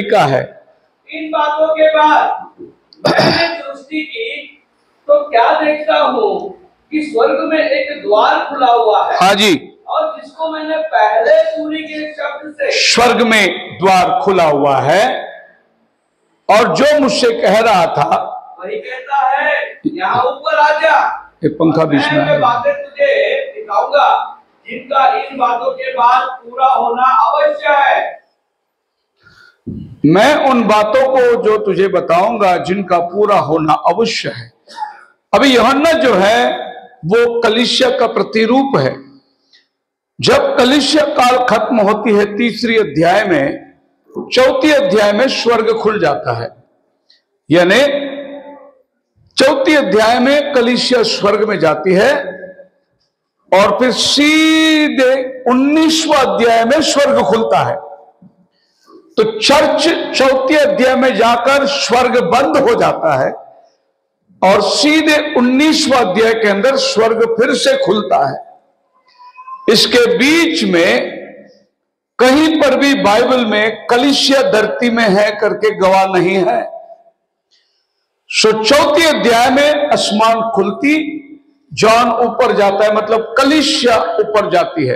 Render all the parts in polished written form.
लिखा है, इन बातों के बाद मैंने सृष्टि की तो क्या देखता हूँ कि स्वर्ग में एक द्वार खुला हुआ है। हाँ जी, और जिसको मैंने पहले सूर्य के शब्द से, स्वर्ग में द्वार खुला हुआ है, और जो मुझसे कह रहा था वही कहता है यहाँ ऊपर आ जा, एक पंखा बीच में मैं बातें तुझे दिखाऊंगा जिनका इन बातों के बाद पूरा होना अवश्य है। मैं उन बातों को जो तुझे बताऊंगा जिनका पूरा होना अवश्य है। अभी यूहन्ना जो है वो कलीसिया का प्रतिरूप है। जब कलीसिया काल खत्म होती है तीसरी अध्याय में, चौथी अध्याय में स्वर्ग खुल जाता है, यानी चौथी अध्याय में कलीसिया स्वर्ग में जाती है और फिर सीधे 19वां अध्याय में स्वर्ग खुलता है। तो चर्च चौथी अध्याय में जाकर स्वर्ग बंद हो जाता है और सीधे 19वां अध्याय के अंदर स्वर्ग फिर से खुलता है। इसके बीच में कहीं पर भी बाइबल में कलीसिया धरती में है करके गवाह नहीं है। सो चौथी अध्याय में आसमान खुलती, जॉन ऊपर जाता है, मतलब कलीसिया ऊपर जाती है।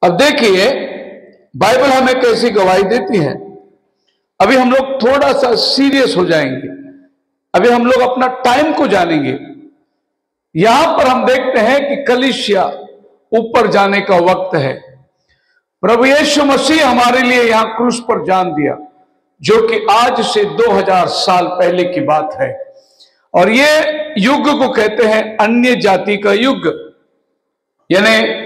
अब देखिए बाइबल हमें कैसी गवाही देती है। अभी हम लोग थोड़ा सा सीरियस हो जाएंगे, अभी हम लोग अपना टाइम को जानेंगे। यहां पर हम देखते हैं कि कलीसिया ऊपर जाने का वक्त है। प्रभु यीशु मसीह हमारे लिए यहां क्रूस पर जान दिया, जो कि आज से 2000 साल पहले की बात है। और ये युग को कहते हैं अन्य जाति का युग, यानी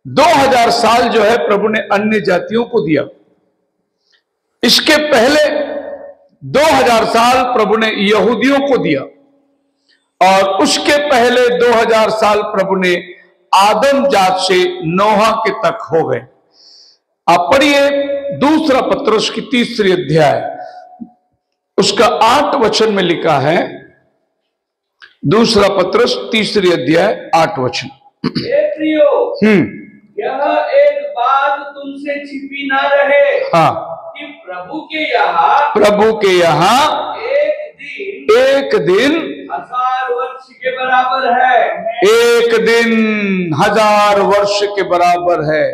2000 साल जो है प्रभु ने अन्य जातियों को दिया। इसके पहले 2000 साल प्रभु ने यहूदियों को दिया, और उसके पहले 2000 साल प्रभु ने आदम जात से नोहा के तक हो गए। आप पढ़िए दूसरा पत्रस की तीसरी अध्याय, उसका 8 वचन में लिखा है। दूसरा पत्रस तीसरी अध्याय 8 वचन। हे प्रियो, यह एक बात तुमसे छिपी ना रहे, हाँ, कि प्रभु के यहाँ एक दिन 1000 वर्ष के बराबर है। एक दिन 1000 वर्ष के बराबर है।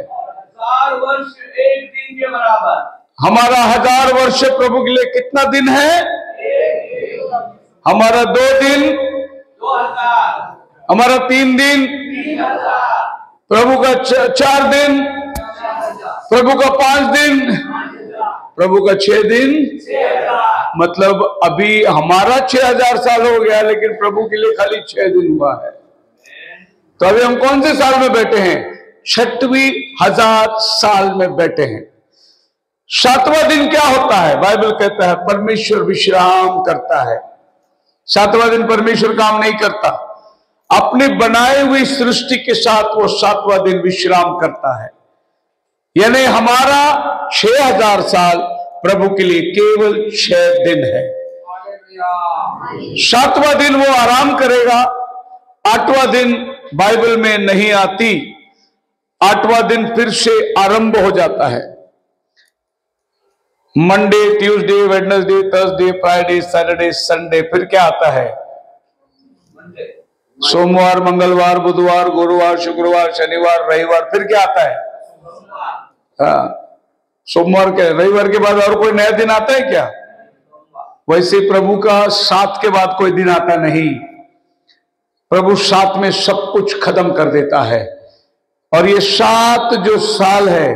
1000 वर्ष एक दिन के बराबर। हमारा 1000 वर्ष प्रभु के लिए कितना दिन है? हमारा 2 दिन 2000, हमारा 3 दिन 3000, प्रभु का 4 दिन, प्रभु का 5 दिन, प्रभु का 6 दिन। 6000। मतलब अभी हमारा 6000 साल हो गया, लेकिन प्रभु के लिए खाली 6 दिन हुआ है। तो अभी हम कौन से साल में बैठे हैं? 6वीं 1000 साल में बैठे हैं। 7वां दिन क्या होता है? बाइबल कहता है परमेश्वर विश्राम करता है। 7वां दिन परमेश्वर काम नहीं करता, अपने बनाए हुई सृष्टि के साथ वो 7वां दिन विश्राम करता है। यानी हमारा 6000 साल प्रभु के लिए केवल 6 दिन है। 7वां दिन वो आराम करेगा। 8वां दिन बाइबल में नहीं आती। 8वां दिन फिर से आरंभ हो जाता है। Monday, Tuesday, Wednesday, Thursday, Friday, Saturday, Sunday, फिर क्या आता है? सोमवार, मंगलवार, बुधवार, गुरुवार, शुक्रवार, शनिवार, रविवार, फिर क्या आता है? हाँ, सोमवार के रविवार के बाद और कोई नया दिन आता है क्या? वैसे प्रभु का 7 के बाद कोई दिन आता नहीं। प्रभु 7 में सब कुछ खत्म कर देता है। और ये 7 जो साल है,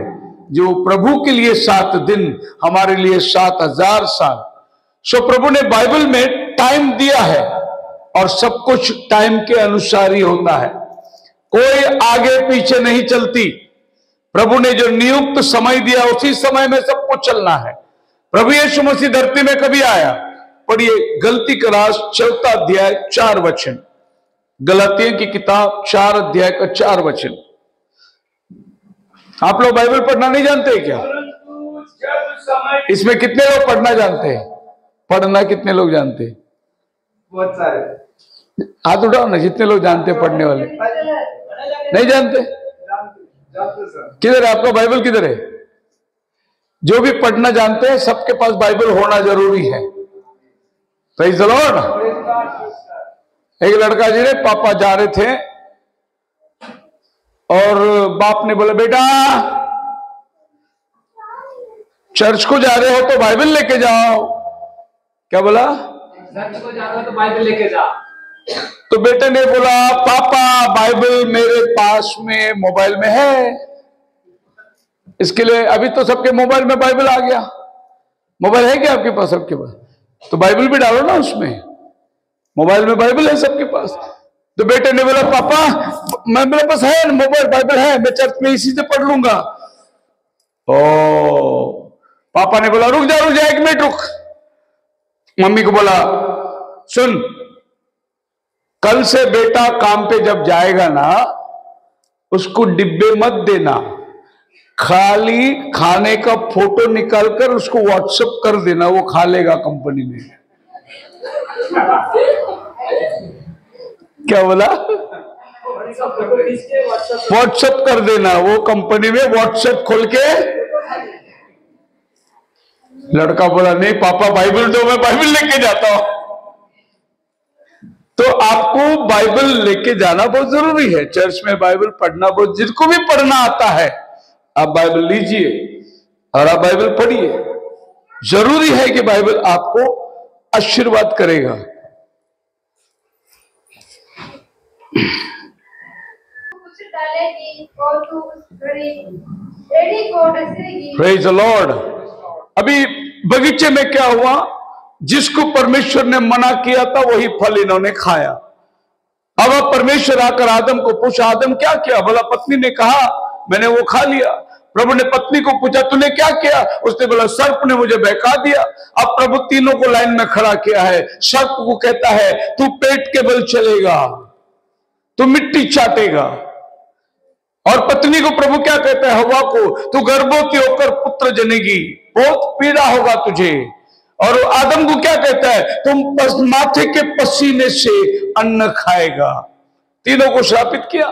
जो प्रभु के लिए 7 दिन, हमारे लिए 7000 साल। सो प्रभु ने बाइबल में टाइम दिया है और सब कुछ टाइम के अनुसार ही होता है, कोई आगे पीछे नहीं चलती। प्रभु ने जो नियुक्त समय दिया उसी समय में सब कुछ चलना है। प्रभु यीशु मसीह धरती में कभी आया? पढ़िए गलती का राष्ट्र 4 अध्याय 4 वचन। गलातियों की किताब 4 अध्याय का 4 वचन। आप लोग बाइबल पढ़ना नहीं जानते क्या? इसमें कितने लोग पढ़ना जानते हैं? पढ़ना कितने लोग जानते हैं? बहुत सारे। हाथ उठाओ ना, जितने लोग जानते हैं पढ़ने वाले। नहीं जानते? किधर है आपका बाइबल? किधर है? जो भी पढ़ना जानते हैं सबके पास बाइबल होना जरूरी है। Praise the Lord. एक लड़का जी ने पापा जा रहे थे और बाप ने बोला बेटा चर्च को जा रहे हो तो बाइबल लेके जाओ। क्या बोला? चर्च को जा रहे हो तो बाइबल लेके जाओ। तो बेटे ने बोला पापा बाइबल मेरे पास में मोबाइल में है। इसके लिए अभी तो सबके मोबाइल में बाइबल आ गया। मोबाइल है क्या आपके पास? सबके पास तो बाइबल भी डालो ना उसमें। मोबाइल में बाइबल है सबके पास। तो बेटे ने बोला पापा मेरे पास है मोबाइल, बाइबल है, मैं चर्च में इसी से पढ़ लूंगा। ओ पापा ने बोला रुक जा 1 मिनट रुक। मम्मी को बोला सुन, कल से बेटा काम पे जब जाएगा ना उसको डिब्बे मत देना, खाली खाने का फोटो निकालकर उसको व्हाट्सएप कर देना, वो खा लेगा कंपनी में। क्या बोला? व्हाट्सएप कर देना, वो कंपनी में व्हाट्सएप खोल के। लड़का बोला नहीं पापा बाइबल दो, मैं बाइबल लेके जाता हूं। तो आपको बाइबल लेके जाना बहुत जरूरी है। चर्च में बाइबल पढ़ना बहुत, जिसको भी पढ़ना आता है आप बाइबल लीजिए और आप बाइबल पढ़िए। जरूरी है कि बाइबल आपको आशीर्वाद करेगा। Praise the Lord. अभी बगीचे में क्या हुआ, जिसको परमेश्वर ने मना किया था वही फल इन्होंने खाया। अब परमेश्वर आकर आदम को पूछा आदम क्या किया? बोला पत्नी ने कहा मैंने वो खा लिया। प्रभु ने पत्नी को पूछा तूने क्या किया? उसने बोला सर्प ने मुझे बहका दिया। अब प्रभु तीनों को लाइन में खड़ा किया है। सर्प को कहता है तू पेट के बल चलेगा, तू मिट्टी चाटेगा। और पत्नी को प्रभु क्या कहता है? हवा को तू गर्भवती होकर पुत्र जनेगी, बहुत पीड़ा होगा तुझे। और आदम को क्या कहता है? तुम माथे के पसीने से अन्न खाएगा। तीनों को श्रापित किया।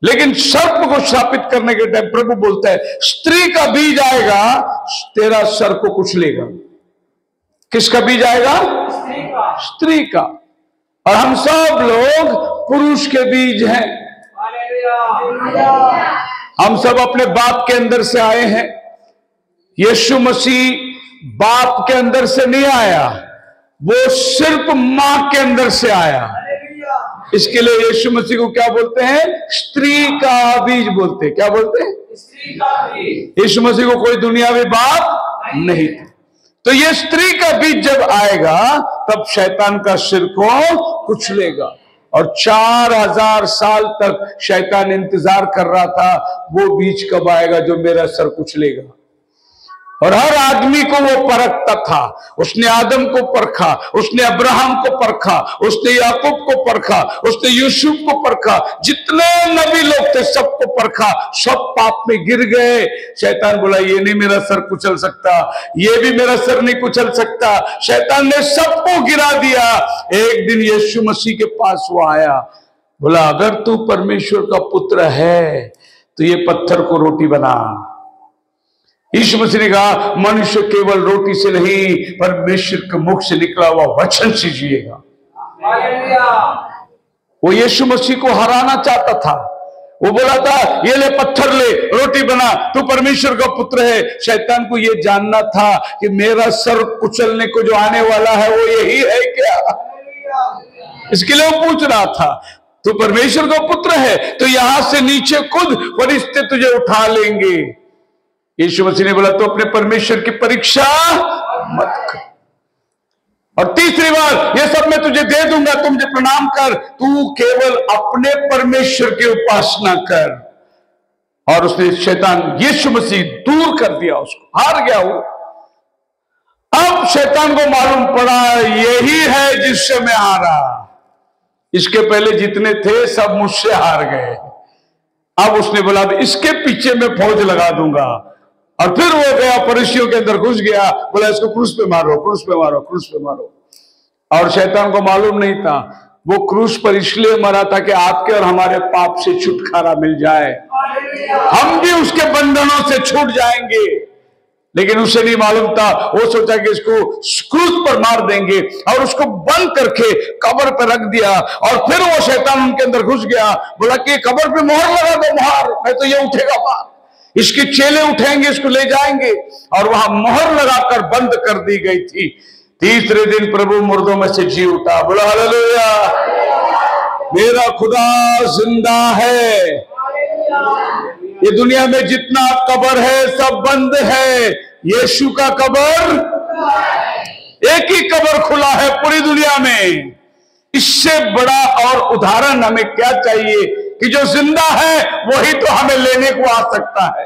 लेकिन सर्प को श्रापित करने के टाइम प्रभु बोलता है स्त्री का बीज आएगा तेरा सर को कुचलेगा। किसका बीज आएगा? स्त्री का। और हम सब लोग पुरुष के बीज हैं। हम सब अपने बाप के अंदर से आए हैं। यीशु मसीह बाप के अंदर से नहीं आया, वो सिर्फ मां के अंदर से आया। इसके लिए यीशु मसीह को क्या बोलते हैं? स्त्री का बीज बोलते हैं। क्या बोलते हैं? स्त्री का बीज। यीशु मसीह को कोई दुनियावी बाप नहीं था। तो ये स्त्री का बीज जब आएगा तब शैतान का सिर को कुचलेगा। और 4000 साल तक शैतान इंतजार कर रहा था वो बीज कब आएगा जो मेरा सर कुचलेगा। और हर आदमी को वो परखता था। उसने आदम को परखा, उसने अब्राहम को परखा, उसने याकूब को परखा, उसने यूसुफ को परखा, जितने नबी लोग थे सबको परखा। सब पाप में गिर गए। शैतान बोला ये नहीं मेरा सर कुचल सकता, ये भी मेरा सर नहीं कुचल सकता। शैतान ने सबको गिरा दिया। एक दिन यीशु मसीह के पास वो आया, बोला अगर तू परमेश्वर का पुत्र है तो ये पत्थर को रोटी बना। यीशु मसीह ने कहा मनुष्य केवल रोटी से नहीं परमेश्वर के मुख से निकला हुआ वचन से जिएगा। वो यीशु मसीह को हराना चाहता था। वो बोला था ये ले पत्थर ले रोटी बना, तू परमेश्वर का पुत्र है। शैतान को ये जानना था कि मेरा सर कुचलने को जो आने वाला है वो यही है क्या। इसके लिए वो पूछ रहा था तू परमेश्वर का पुत्र है तो यहां से नीचे कूद, फरिश्ते तुझे उठा लेंगे। यीशु मसीह ने बोला तो अपने परमेश्वर की परीक्षा मत कर। और तीसरी बार ये सब मैं तुझे दे दूंगा, तुम मुझे प्रणाम कर, तू केवल अपने परमेश्वर की उपासना कर। और उसने शैतान यीशु मसीह दूर कर दिया, उसको हार गया वो। अब शैतान को मालूम पड़ा यही है जिससे मैं हारा। इसके पहले जितने थे सब मुझसे हार गए। अब उसने बोला इसके पीछे मैं फौज लगा दूंगा। और फिर वो गया फरीसियों के अंदर घुस गया, बोला इसको क्रूस पे मारो, क्रूस पे मारो, क्रूस पे मारो। और शैतान को मालूम नहीं था वो क्रूस पर इसलिए मरा था कि आपके और हमारे पाप से छुटकारा मिल जाए, हम भी उसके बंधनों से छूट जाएंगे। लेकिन उसे नहीं मालूम था, वो सोचा कि इसको क्रूस पर मार देंगे और उसको बंद करके कब्र पर रख दिया। और फिर वो शैतान उनके अंदर घुस गया, बोला कि कब्र पे मोहर लगा दो, मोहर, नहीं तो ये उठेगा बाहर। इसके चेले उठेंगे, इसको ले जाएंगे, और वहां मोहर लगाकर बंद कर दी गई थी। तीसरे दिन प्रभु मुर्दों में से जी उठा। बोला हालेलुया, मेरा खुदा जिंदा है। ये दुनिया में जितना कब्र है सब बंद है, यीशु का कब्र एक ही कब्र खुला है पूरी दुनिया में। इससे बड़ा और उदाहरण हमें क्या चाहिए कि जो जिंदा है वही तो हमें लेने को आ सकता है।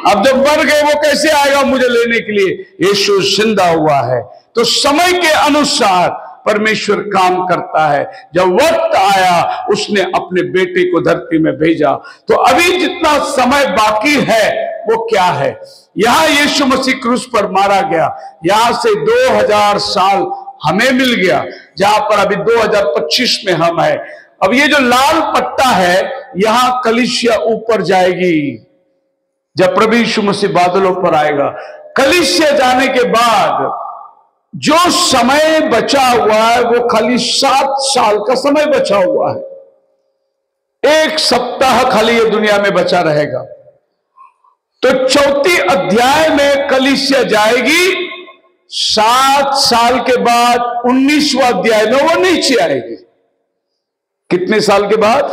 अब जब मर गए वो कैसे आएगा मुझे लेने के लिए? यीशु जिंदा हुआ है। तो समय के अनुसार परमेश्वर काम करता है। जब वक्त आया उसने अपने बेटे को धरती में भेजा। तो अभी जितना समय बाकी है वो क्या है? यहां यीशु मसीह क्रूस पर मारा गया, यहां से 2000 साल हमें मिल गया, जहां पर अभी 2025 में हम है। अब ये जो लाल पट्टा है, यहां कलीसिया ऊपर जाएगी जब प्रभु यीशु मसीह बादलों पर आएगा। कलीसिया जाने के बाद जो समय बचा हुआ है वो खाली 7 साल का समय बचा हुआ है। 1 सप्ताह खाली ये दुनिया में बचा रहेगा। तो 4थी अध्याय में कलीसिया जाएगी। 7 साल के बाद 19वां अध्याय में वो नीचे आएगी। कितने साल के बाद?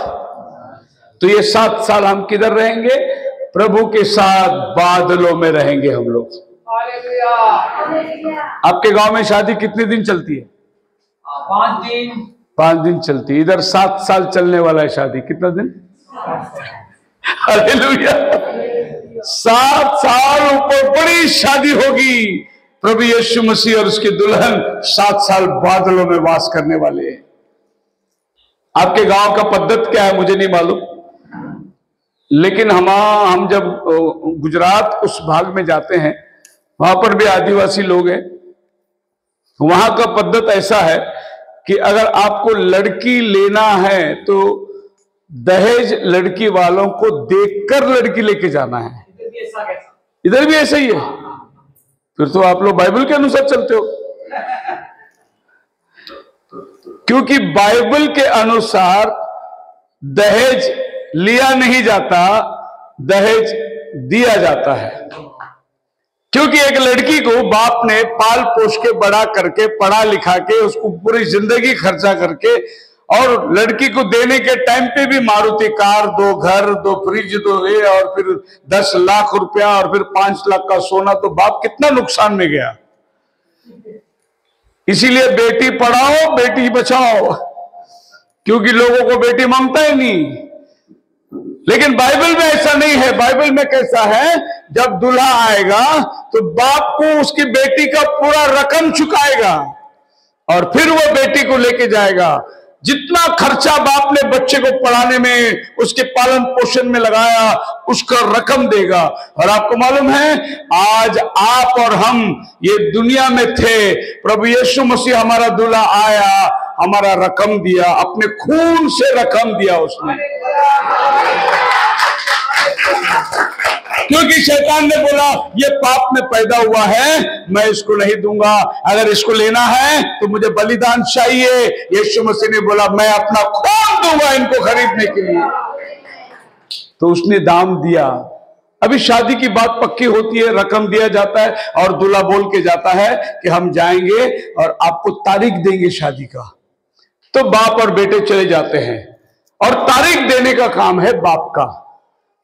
तो ये 7 साल हम किधर रहेंगे? प्रभु के साथ बादलों में रहेंगे हम लोग। आपके गांव में शादी कितने दिन चलती है? 5 दिन। 5 दिन चलती है। इधर 7 साल चलने वाला है शादी। कितना दिन? हालेलुया। 7 साल ऊपर बड़ी शादी होगी। प्रभु यीशु मसीह और उसके दुल्हन 7 साल बादलों में वास करने वाले हैं। आपके गांव का पद्धत क्या है मुझे नहीं मालूम, लेकिन हम जब गुजरात उस भाग में जाते हैं, वहां पर भी आदिवासी लोग हैं। वहां का पद्धत ऐसा है कि अगर आपको लड़की लेना है तो दहेज लड़की वालों को देखकर लड़की लेके जाना है। इधर भी ऐसा ही है। फिर तो आप लोग बाइबल के अनुसार चलते हो, क्योंकि बाइबल के अनुसार दहेज लिया नहीं जाता, दहेज दिया जाता है। क्योंकि एक लड़की को बाप ने पाल पोस के बड़ा करके पढ़ा लिखा के उसको पूरी जिंदगी खर्चा करके, और लड़की को देने के टाइम पे भी मारुति कार, 2 घर, 2 फ्रिज, 2 ये, और फिर 10 लाख रुपया और फिर 5 लाख का सोना, तो बाप कितना नुकसान में गया। इसीलिए बेटी पढ़ाओ बेटी बचाओ, क्योंकि लोगों को बेटी मांगता ही नहीं। लेकिन बाइबल में ऐसा नहीं है। बाइबल में कैसा है? जब दूल्हा आएगा तो बाप को उसकी बेटी का पूरा रकम चुकाएगा और फिर वो बेटी को लेके जाएगा। जितना खर्चा बाप ने बच्चे को पढ़ाने में, उसके पालन पोषण में लगाया, उसका रकम देगा। और आपको मालूम है, आज आप और हम ये दुनिया में थे, प्रभु यीशु मसीह हमारा दूल्हा आया, हमारा रकम दिया, अपने खून से रकम दिया उसने। क्योंकि शैतान ने बोला ये पाप में पैदा हुआ है, मैं इसको नहीं दूंगा, अगर इसको लेना है तो मुझे बलिदान चाहिए। यीशु मसीह ने बोला मैं अपना खून दूंगा इनको खरीदने के लिए। तो उसने दाम दिया। अभी शादी की बात पक्की होती है, रकम दिया जाता है और दूल्हा बोल के जाता है कि हम जाएंगे और आपको तारीख देंगे शादी का। तो बाप और बेटे चले जाते हैं और तारीख देने का काम है बाप का।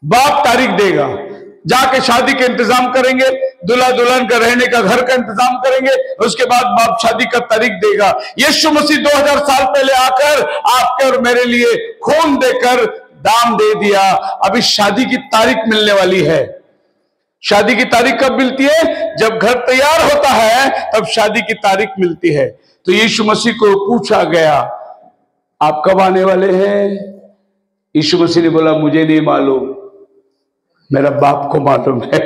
बाप तारीख देगा, जाके शादी के इंतजाम करेंगे, दूल्हा दुल्हन का रहने का घर का इंतजाम करेंगे, उसके बाद बाप शादी का तारीख देगा। यीशु मसीह 2000 साल पहले आकर आपके और मेरे लिए खून देकर दाम दे दिया। अभी शादी की तारीख मिलने वाली है। शादी की तारीख कब मिलती है? जब घर तैयार होता है तब शादी की तारीख मिलती है। तो यीशु मसीह को पूछा गया आप कब आने वाले हैं? यीशु मसीह ने बोला मुझे नहीं मालूम, मेरा बाप को मालूम है।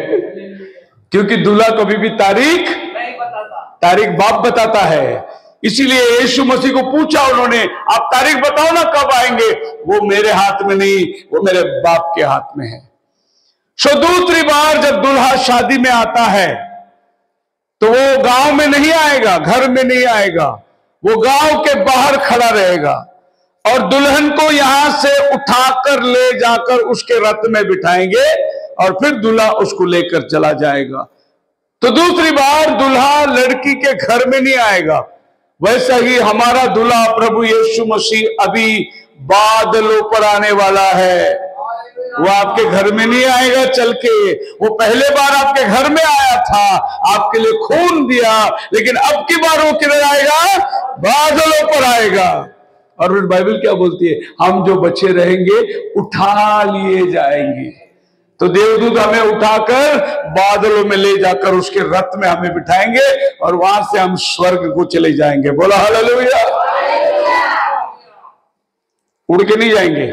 क्योंकि दूल्हा कभी भी तारीख नहीं बताता, तारीख बाप बताता है। इसीलिए यीशु मसीह को पूछा उन्होंने, आप तारीख बताओ ना कब आएंगे। वो मेरे हाथ में नहीं, वो मेरे बाप के हाथ में है। सो दूसरी बार जब दूल्हा शादी में आता है तो वो गांव में नहीं आएगा, घर में नहीं आएगा, वो गांव के बाहर खड़ा रहेगा और दुल्हन को यहां से उठाकर ले जाकर उसके रथ में बिठाएंगे और फिर दूल्हा उसको लेकर चला जाएगा। तो दूसरी बार दूल्हा लड़की के घर में नहीं आएगा। वैसा ही हमारा दूल्हा प्रभु यीशु मसीह अभी बादलों पर आने वाला है। वो आपके घर में नहीं आएगा चल के, वो पहले बार आपके घर में आया था, आपके लिए खून दिया, लेकिन अब की बार वो किधर आएगा? बादलों पर आएगा। और फिर बाइबल क्या बोलती है? हम जो बचे रहेंगे उठा लिए जाएंगे। तो देवदूत हमें उठाकर बादलों में ले जाकर उसके रथ में हमें बिठाएंगे और वहां से हम स्वर्ग को चले जाएंगे। बोला हालेलुया। उड़ के नहीं जाएंगे।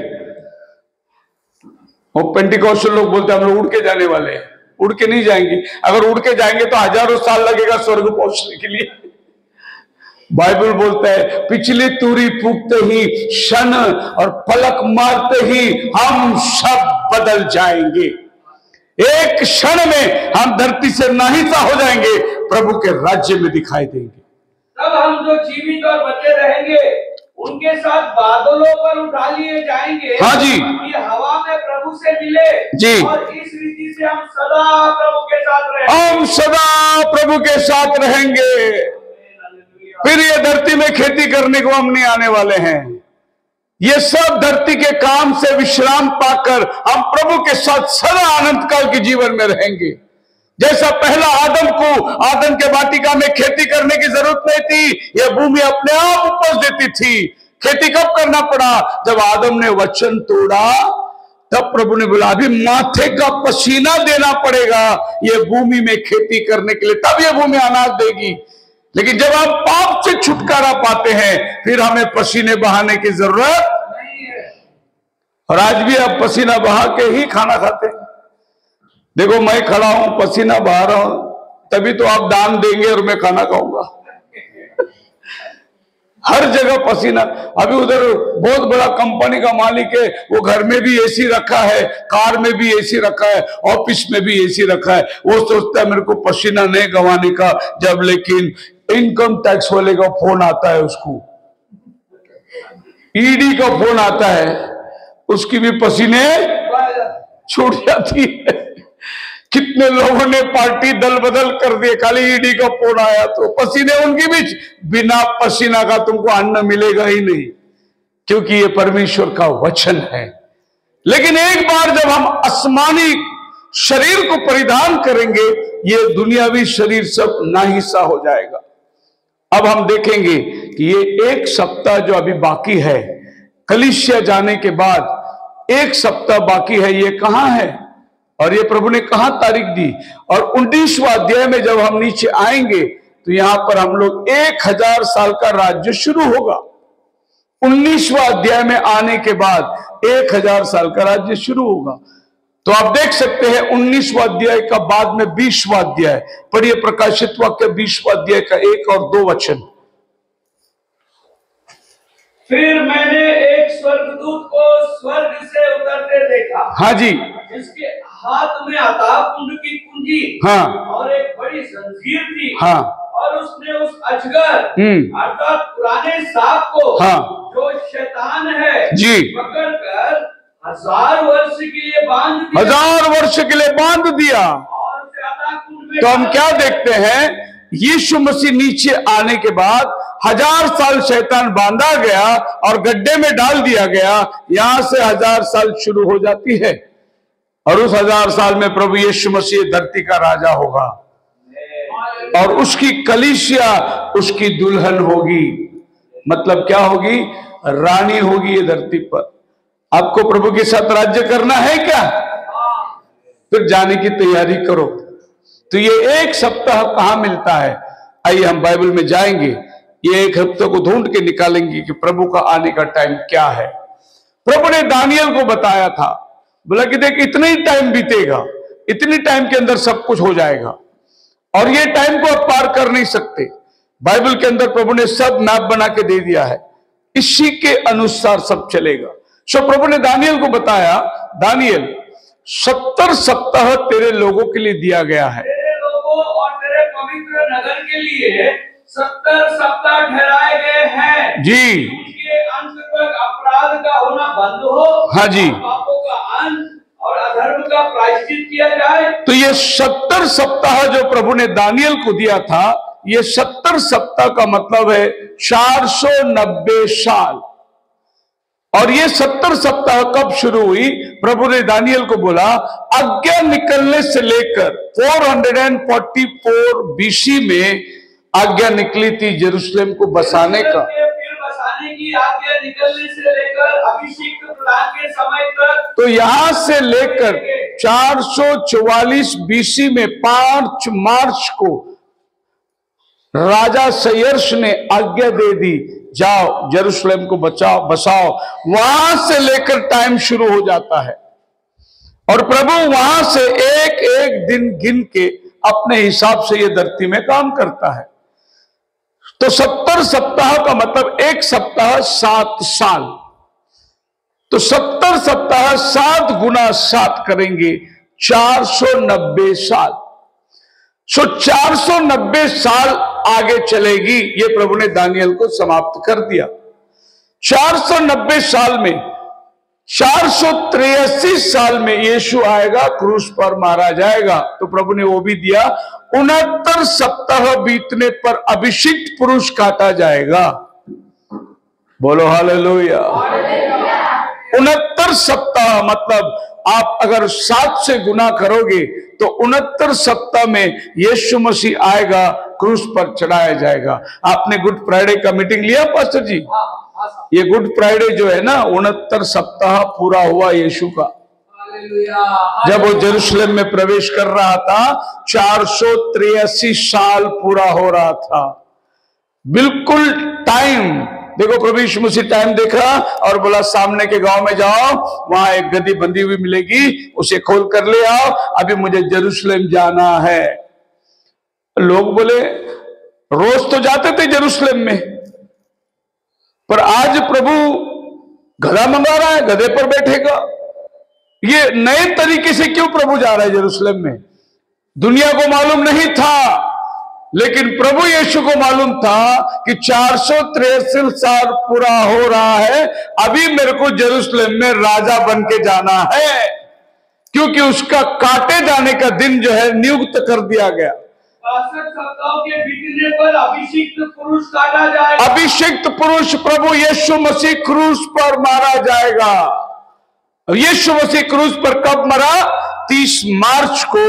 वो पेंटिकॉस्टल लोग बोलते हैं हम लोग उड़ के जाने वाले हैं। उड़ के नहीं जाएंगे। अगर उड़ के जाएंगे तो हजारों साल लगेगा स्वर्ग पहुंचने के लिए। बाइबल बोलता है पिछली तुरी फूकते ही, क्षण और पलक मारते ही हम सब बदल जाएंगे। एक क्षण में हम धरती से नाहीसा हो जाएंगे, प्रभु के राज्य में दिखाई देंगे। तब हम जो जीवित और बचे रहेंगे उनके साथ बादलों पर उठा लिए जाएंगे। हाँ जी। कि हवा में प्रभु से मिले जी। और इस रीति से हम सदा प्रभु के साथ रहेंगे। हम सदा प्रभु के साथ रहेंगे। फिर ये धरती में खेती करने को हम नहीं आने वाले हैं। ये सब धरती के काम से विश्राम पाकर हम प्रभु के साथ सदा अनंत काल के जीवन में रहेंगे। जैसा पहला आदम को आदम के वाटिका में खेती करने की जरूरत नहीं थी, यह भूमि अपने आप उपज देती थी। खेती कब करना पड़ा? जब आदम ने वचन तोड़ा, तब प्रभु ने बोला अभी माथे का पसीना देना पड़ेगा ये भूमि में खेती करने के लिए, तब ये भूमि अनाज देगी। लेकिन जब हम पाप से छुटकारा पाते हैं फिर हमें पसीने बहाने की जरूरत नहीं है। और आज भी आप पसीना बहा के ही खाना खाते हैं। देखो मैं खड़ा हूं, पसीना बहा रहा हूं, तभी तो आप दान देंगे और मैं खाना खाऊंगा। हर जगह पसीना। अभी उधर बहुत बड़ा कंपनी का मालिक है, वो घर में भी एसी रखा है, कार में भी एसी रखा है, ऑफिस में भी एसी रखा है। वो सोचता है मेरे को पसीना नहीं गंवाने का, जब लेकिन इनकम टैक्स वाले का फोन आता है, उसको ईडी का फोन आता है, उसकी भी पसीने छूट जाती है। कितने लोगों ने पार्टी दल बदल कर दिए, खाली ईडी का फोन आया तो पसीने उनकी भी। बिना पसीना का तुमको अन्न मिलेगा ही नहीं, क्योंकि ये परमेश्वर का वचन है। लेकिन एक बार जब हम आसमानी शरीर को परिधान करेंगे, ये दुनियावी शरीर सब नाहिसा हो जाएगा। अब हम देखेंगे कि ये एक सप्ताह जो अभी बाकी है, कलीसिया जाने के बाद एक सप्ताह बाकी है, ये कहां है और ये प्रभु ने कहां तारीख दी। और 19वां अध्याय में जब हम नीचे आएंगे तो यहां पर हम लोग 1000 साल का राज्य शुरू होगा। 19वां अध्याय में आने के बाद 1000 साल का राज्य शुरू होगा। तो आप देख सकते हैं 19वां अध्याय का बाद में 20वां अध्याय पढ़िए, प्रकाशित वाक्य 20वां अध्याय का 1 और 2 वचन। फिर मैंने एक स्वर्गदूत को स्वर्ग से उतरते देखा। हाँ जी। जिसके हाथ में अथाह कुंड की कुंजी, हाँ, और एक बड़ी जंजीर थी। हाँ, और उसने उस अजगर अर्थात पुराने सांप को, हाँ, जो शैतान है जी, पकड़कर 1000 वर्ष के लिए बांध दिया। 1000 वर्ष के लिए बांध दिया। और उसे अथाह कुंड में तो हम क्या देखते हैं? यीशु मसीह नीचे आने के बाद 1000 साल शैतान बांधा गया और गड्ढे में डाल दिया गया। यहां से 1000 साल शुरू हो जाती है और उस 1000 साल में प्रभु यीशु मसीह धरती का राजा होगा और उसकी कलीसिया उसकी दुल्हन होगी। मतलब क्या होगी? रानी होगी ये धरती पर। आपको प्रभु के साथ राज्य करना है क्या? फिर जाने की तैयारी करो। तो ये एक सप्ताह कहां मिलता है? आइए हम बाइबल में जाएंगे, ये एक हफ्ते को ढूंढ के निकालेंगे कि प्रभु का आने का टाइम क्या है। प्रभु ने दानियल को बताया था, बोला कि देख इतना ही टाइम बीतेगा, इतनी टाइम के अंदर सब कुछ हो जाएगा और ये टाइम को आप पार कर नहीं सकते। बाइबल के अंदर प्रभु ने सब मैप बना के दे दिया है, इसी के अनुसार सब चलेगा। सो प्रभु ने दानियल को बताया, दानियल 70 सप्ताह तेरे लोगों के लिए दिया गया है। तेरे लोगों और तेरे पवित्र नगर के लिए 70 सप्ताह ठहराए गए हैं जी। उनके अंत तक अपराध का होना बंद हो, हाँ जी। पापों का अंत और अधर्म का प्रायश्चित किया जाए। तो ये 70 सप्ताह जो प्रभु ने दानियल को दिया था, ये 70 सप्ताह का मतलब है 490 साल। और ये 70 सप्ताह कब शुरू हुई? प्रभु ने दानियल को बोला, आज्ञा निकलने से लेकर 444 बीसी में आज्ञा निकली थी यरूशलेम को बसाने का। फिर बसाने की आज्ञा निकलने से लेकर अभिषेक प्रदान के समय तक, तो यहां से लेकर 444 बीसी में 5 मार्च को राजा सयर्श ने आज्ञा दे दी, जाओ यरूशलेम को बसाओ। वहां से लेकर टाइम शुरू हो जाता है और प्रभु वहां से एक एक दिन गिन के अपने हिसाब से ये धरती में काम करता है। तो 70 सप्ताह का मतलब एक सप्ताह 7 साल। तो 70 सप्ताह 7 गुना 7 करेंगे 490 साल। 490 साल आगे चलेगी, ये प्रभु ने दानियल को समाप्त कर दिया। 490 साल में 483 साल में यीशु आएगा, क्रूस पर मारा जाएगा। तो प्रभु ने वो भी दिया। 69 सप्ताह बीतने पर अभिषिक्त पुरुष काटा जाएगा। बोलो हालेलुया। 69 सप्ताह मतलब आप अगर 7 से गुना करोगे तो 69 सप्ताह में यीशु मसीह आएगा, क्रूस पर चढ़ाया जाएगा। आपने गुड फ्राइडे का मीटिंग लिया पास्टर जी? ये गुड फ्राइडे जो है ना, 69 सप्ताह पूरा हुआ यीशु का। जब वो यरूशलेम में प्रवेश कर रहा था 483 साल पूरा हो रहा था। बिल्कुल टाइम देखो, प्रभु यीशु मसीह टाइम देखा और बोला सामने के गांव में जाओ, वहां एक गद्दी बंधी हुई मिलेगी, उसे खोल कर ले आओ, अभी मुझे यरूशलेम जाना है। लोग बोले रोज तो जाते थे यरूशलेम में, पर आज प्रभु गधा मंगा रहा है, गधे पर बैठेगा। ये नए तरीके से क्यों प्रभु जा रहा है यरूशलेम में? दुनिया को मालूम नहीं था, लेकिन प्रभु यीशु को मालूम था कि 463 साल पूरा हो रहा है, अभी मेरे को यरूशलेम में राजा बन के जाना है, क्योंकि उसका काटे जाने का दिन जो है नियुक्त कर दिया गया। 62 सप्ताह के बीतने पर अभिषिक्त पुरुष काटा जाएगा। अभिषिक्त पुरुष प्रभु यीशु मसीह क्रूस पर मारा जाएगा। यीशु मसीह क्रूस पर कब मरा? 30 मार्च को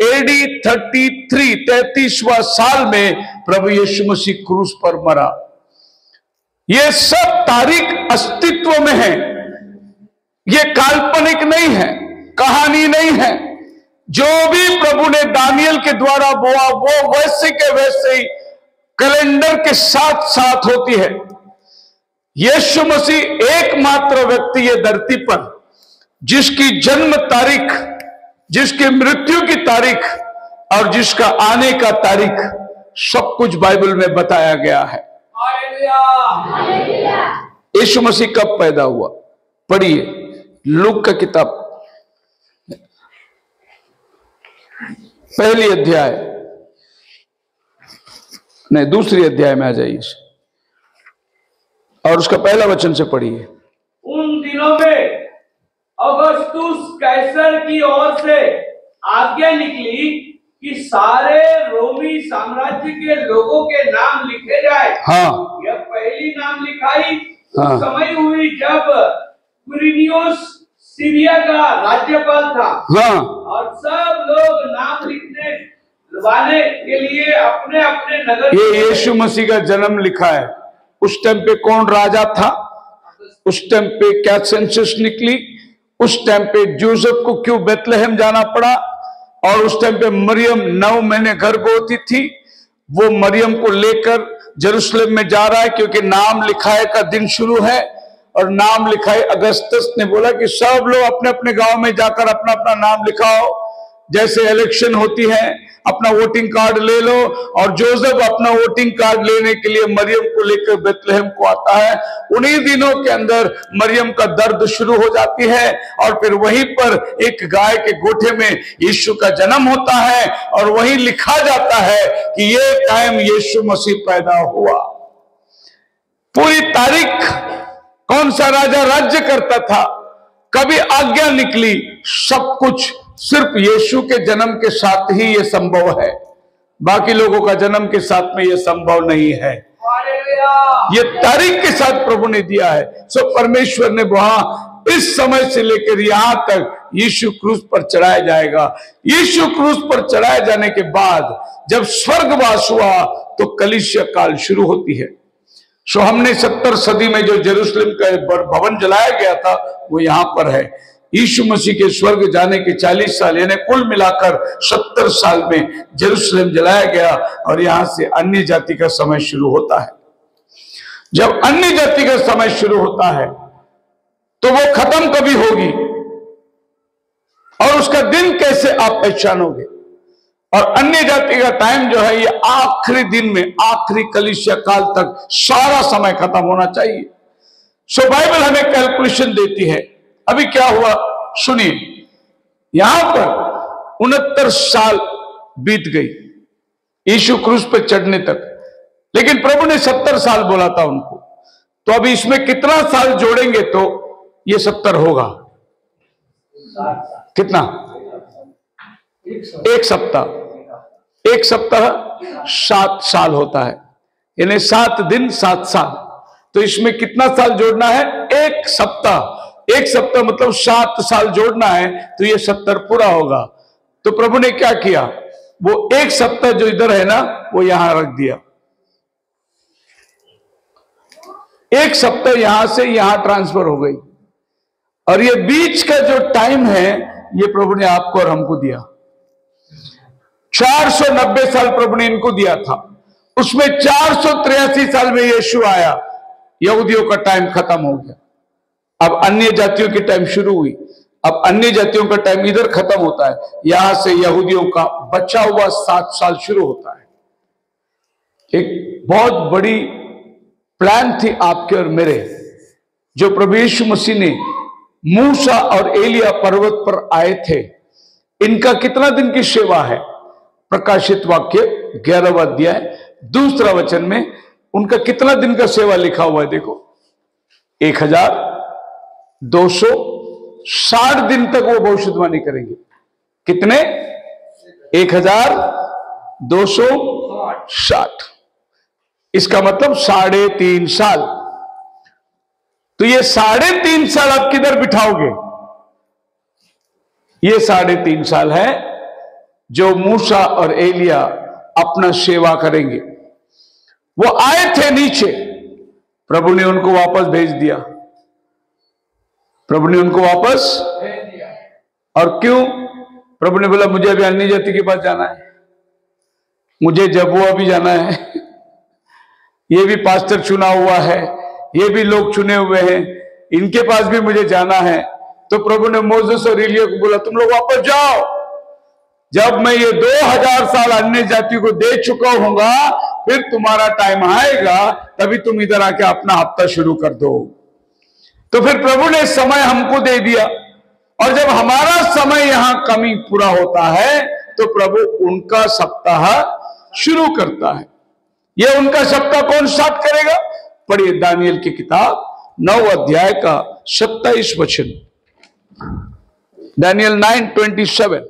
AD 33वां साल में प्रभु यीशु मसीह क्रूस पर मरा। ये सब तारीख अस्तित्व में है, ये काल्पनिक नहीं है, कहानी नहीं है। जो भी प्रभु ने दानियल के द्वारा बोला वो वैसे के वैसे ही कैलेंडर के साथ साथ होती है। यीशु मसीह एकमात्र व्यक्ति ये धरती पर जिसकी जन्म तारीख, जिसकी मृत्यु की तारीख और जिसका आने का तारीख सब कुछ बाइबल में बताया गया है। यीशु मसीह कब पैदा हुआ? पढ़िए लूक का किताब पहली अध्याय, नहीं दूसरी अध्याय में आ जाइए और उसका पहला वचन से पढ़िए। उन दिनों में अगस्तुस कैसर की ओर से आज्ञा निकली कि सारे रोमी साम्राज्य के लोगों के नाम लिखे जाए। हाँ। यह पहली नाम लिखाई उस समय हुई जब क्विरिनियोस सीरिया का राज्यपाल था। हाँ। और सब लोग नाम लिखने वाले के लिए अपने अपने नगर। ये यीशु मसीह का जन्म लिखा है। उस टाइम पे कौन राजा था? उस टाइम पे क्या सेंसस निकली? उस टाइम पे जोसेफ को क्यों बेथलेहम जाना पड़ा? और उस टाइम पे मरियम 9 महीने गर्भवती थी, वो मरियम को लेकर जेरूशलेम में जा रहा है क्योंकि नाम लिखाए का दिन शुरू है। और नाम लिखाए अगस्तस ने बोला कि सब लोग अपने अपने गांव में जाकर अपना अपना नाम लिखाओ। जैसे इलेक्शन होती है अपना वोटिंग कार्ड ले लो। और जोसेफ अपना वोटिंग कार्ड लेने के लिए मरियम को लेकर बेथलेहम को आता है। उन्हीं दिनों के अंदर मरियम का दर्द शुरू हो जाती है और फिर वहीं पर एक गाय के गोठे में यीशु का जन्म होता है और वहीं लिखा जाता है कि ये टाइम यीशु मसीह पैदा हुआ। पूरी तारीख, कौन सा राजा राज्य करता था, कभी आज्ञा निकली, सब कुछ सिर्फ यीशु के जन्म के साथ ही यह संभव है। बाकी लोगों का जन्म के साथ में यह संभव नहीं है। ये तारीख के साथ प्रभु ने दिया है। सो परमेश्वर ने वहां इस समय से लेकर यहां तक यीशु क्रूस पर चढ़ाया जाएगा। यीशु क्रूस पर चढ़ाए जाने के बाद जब स्वर्गवास हुआ तो कलीसिया काल शुरू होती है। सो हमने 70 सदी में जो जेरूशलेम का भवन जलाया गया था वो यहां पर है। यीशु मसीह के स्वर्ग जाने के 40 साल यानी कुल मिलाकर 70 साल में जेरूशलेम जलाया गया और यहां से अन्य जाति का समय शुरू होता है। जब अन्य जाति का समय शुरू होता है तो वो खत्म कभी होगी और उसका दिन कैसे आप पहचानोगे। और अन्य जाति का टाइम जो है ये आखिरी दिन में, आखिरी कलीसिया काल तक सारा समय खत्म होना चाहिए। सो बाइबल हमें कैलकुलेशन देती है। अभी क्या हुआ सुनिए, यहां पर 69 साल बीत गई यीशु क्रूस पर चढ़ने तक, लेकिन प्रभु ने 70 साल बोला था उनको। तो अभी इसमें कितना साल जोड़ेंगे तो ये 70 होगा। कितना? एक सप्ताह। एक सप्ताह 7 साल होता है, यानी 7 दिन 7 साल। तो इसमें कितना साल जोड़ना है? एक सप्ताह। एक सप्ताह मतलब 7 साल जोड़ना है तो ये 70 पूरा होगा। तो प्रभु ने क्या किया, वो एक सप्ताह जो इधर है ना वो यहां रख दिया। एक सप्ताह यहां से यहां ट्रांसफर हो गई और ये बीच का जो टाइम है ये प्रभु ने आपको और हमको दिया। 490 साल प्रभु ने इनको दिया था, उसमें 483 साल में यीशु आया, यहूदियों का टाइम खत्म हो गया। अब अन्य जातियों की टाइम शुरू हुई। अब अन्य जातियों का टाइम इधर खत्म होता है, यहां से यहूदियों का बचा हुआ 7 साल शुरू होता है। एक बहुत बड़ी प्लान थी आपके और मेरे, जो प्रभु यीशु मसीह ने मूसा और एलिया पर्वत पर आए थे। इनका कितना दिन की सेवा है? प्रकाशित वाक्य 11वां अध्याय 2 वचन में उनका कितना दिन का सेवा लिखा हुआ है देखो। 1260 दिन तक वो भविष्यवाणी करेंगे। कितने? 1260। इसका मतलब 3.5 साल। तो ये 3.5 साल आप किधर बिठाओगे? ये 3.5 साल है जो मूसा और एलिया अपना सेवा करेंगे। वो आए थे नीचे, प्रभु ने उनको वापस भेज दिया। प्रभु ने उनको वापस भेज दिया। और क्यों? प्रभु ने बोला मुझे अभी अन्य जाति के पास जाना है, मुझे जबुआ भी जाना है, ये भी पास्टर चुना हुआ है, ये भी लोग चुने हुए हैं, इनके पास भी मुझे जाना है। तो प्रभु ने मोसेस और एलिया को बोला तुम लोग वापस जाओ, जब मैं ये 2000 साल अन्य जाति को दे चुका हूंगा फिर तुम्हारा टाइम आएगा, तभी तुम इधर आके अपना हफ्ता शुरू कर दो। तो फिर प्रभु ने समय हमको दे दिया और जब हमारा समय यहां कमी पूरा होता है तो प्रभु उनका सप्ताह शुरू करता है। यह उनका सप्ताह कौन स्टार्ट करेगा? पढ़िए दानियल की किताब 9 अध्याय का 27 वचन, दानियल 9:27।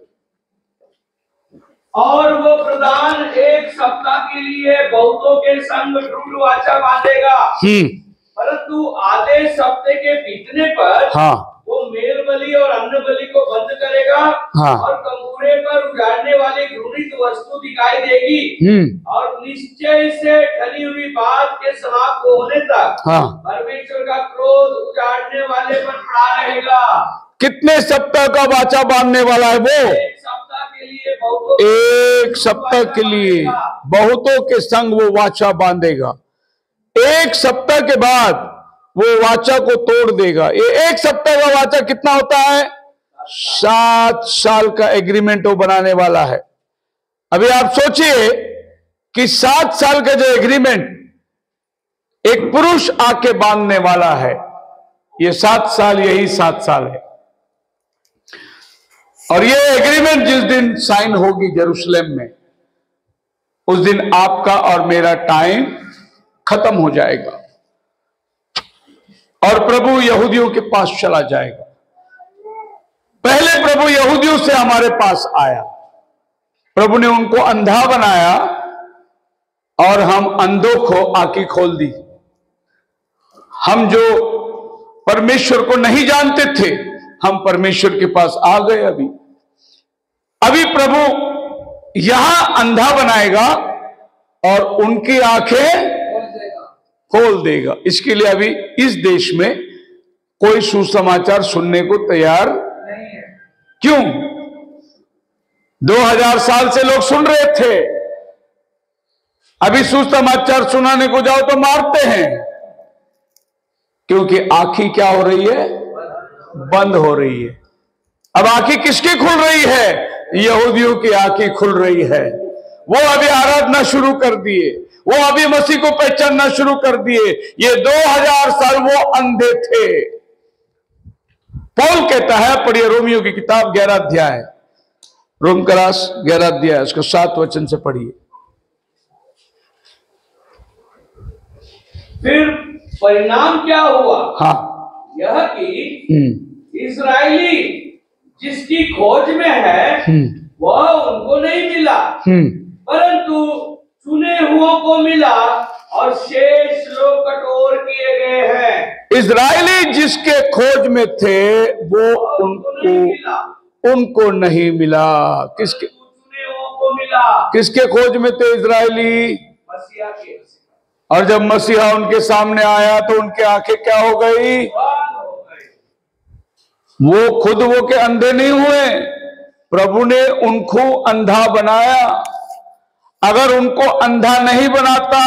और वो प्रधान एक सप्ताह के लिए बहुतों के संग दृढ़ वाचा बांधेगा, परंतु आधे सप्ते के बीतने पर वो मेल बलि और अन्न बलि को बंद करेगा और कंगूरे पर उजाड़ने वाली घृणित वस्तु दिखाई देगी और निश्चय से ठनी हुई बात के समाप्त होने तक परमेश्वर का क्रोध उजाड़ने वाले पर पड़ा रहेगा। कितने सप्ताह का वाचा बांधने वाला है वो? एक सप्ताह के लिए बहुतों के संग वो वाचा बांधेगा। एक सप्ताह के बाद वो वाचा को तोड़ देगा। ये एक सप्ताह का वाचा कितना होता है? 7 साल का एग्रीमेंट वो बनाने वाला है। अभी आप सोचिए कि 7 साल का जो एग्रीमेंट एक पुरुष आके बांधने वाला है, ये 7 साल यही 7 साल है। और ये एग्रीमेंट जिस दिन साइन होगी यरूशलेम में, उस दिन आपका और मेरा टाइम खत्म हो जाएगा और प्रभु यहूदियों के पास चला जाएगा। पहले प्रभु यहूदियों से हमारे पास आया, प्रभु ने उनको अंधा बनाया और हम अंधों को आंखें खोल दी। हम जो परमेश्वर को नहीं जानते थे, हम परमेश्वर के पास आ गए। अभी प्रभु यहां अंधा बनाएगा और उनकी आंखें खोल देगा। इसके लिए अभी इस देश में कोई सुसमाचार सुनने को तैयार नहीं है। क्यों? 2000 साल से लोग सुन रहे थे, अभी सुसमाचार सुनाने को जाओ तो मारते हैं, क्योंकि आंखें क्या हो रही है? बंद हो रही है। अब आंखें किसकी खुल रही है? यहूदियों की आंखें खुल रही है। वो अभी आराधना शुरू कर दिए, वो अभी मसीह को पहचानना शुरू कर दिए। ये 2000 साल वो अंधे थे। पौल कहता है, पढ़िए रोमियो की किताब 11 अध्याय, रोम क्लास 11 अध्याय, उसको 7 वचन से पढ़िए। फिर परिणाम क्या हुआ? हाँ, यह कि इस्राएली जिसकी खोज में है वह उनको नहीं मिला, परंतु चुने हुओं को मिला और शेष लोग कठोर किए गए हैं। इस्राएली जिसके खोज में थे वो उनको नहीं मिला। किसके? चुने हुओं को मिला। किसके खोज में थे इस्राएली? मसीहा के। और जब मसीहा उनके सामने आया तो उनकी आंखें क्या हो गई? वो खुद वो के अंधे नहीं हुए, प्रभु ने उनको अंधा बनाया। अगर उनको अंधा नहीं बनाता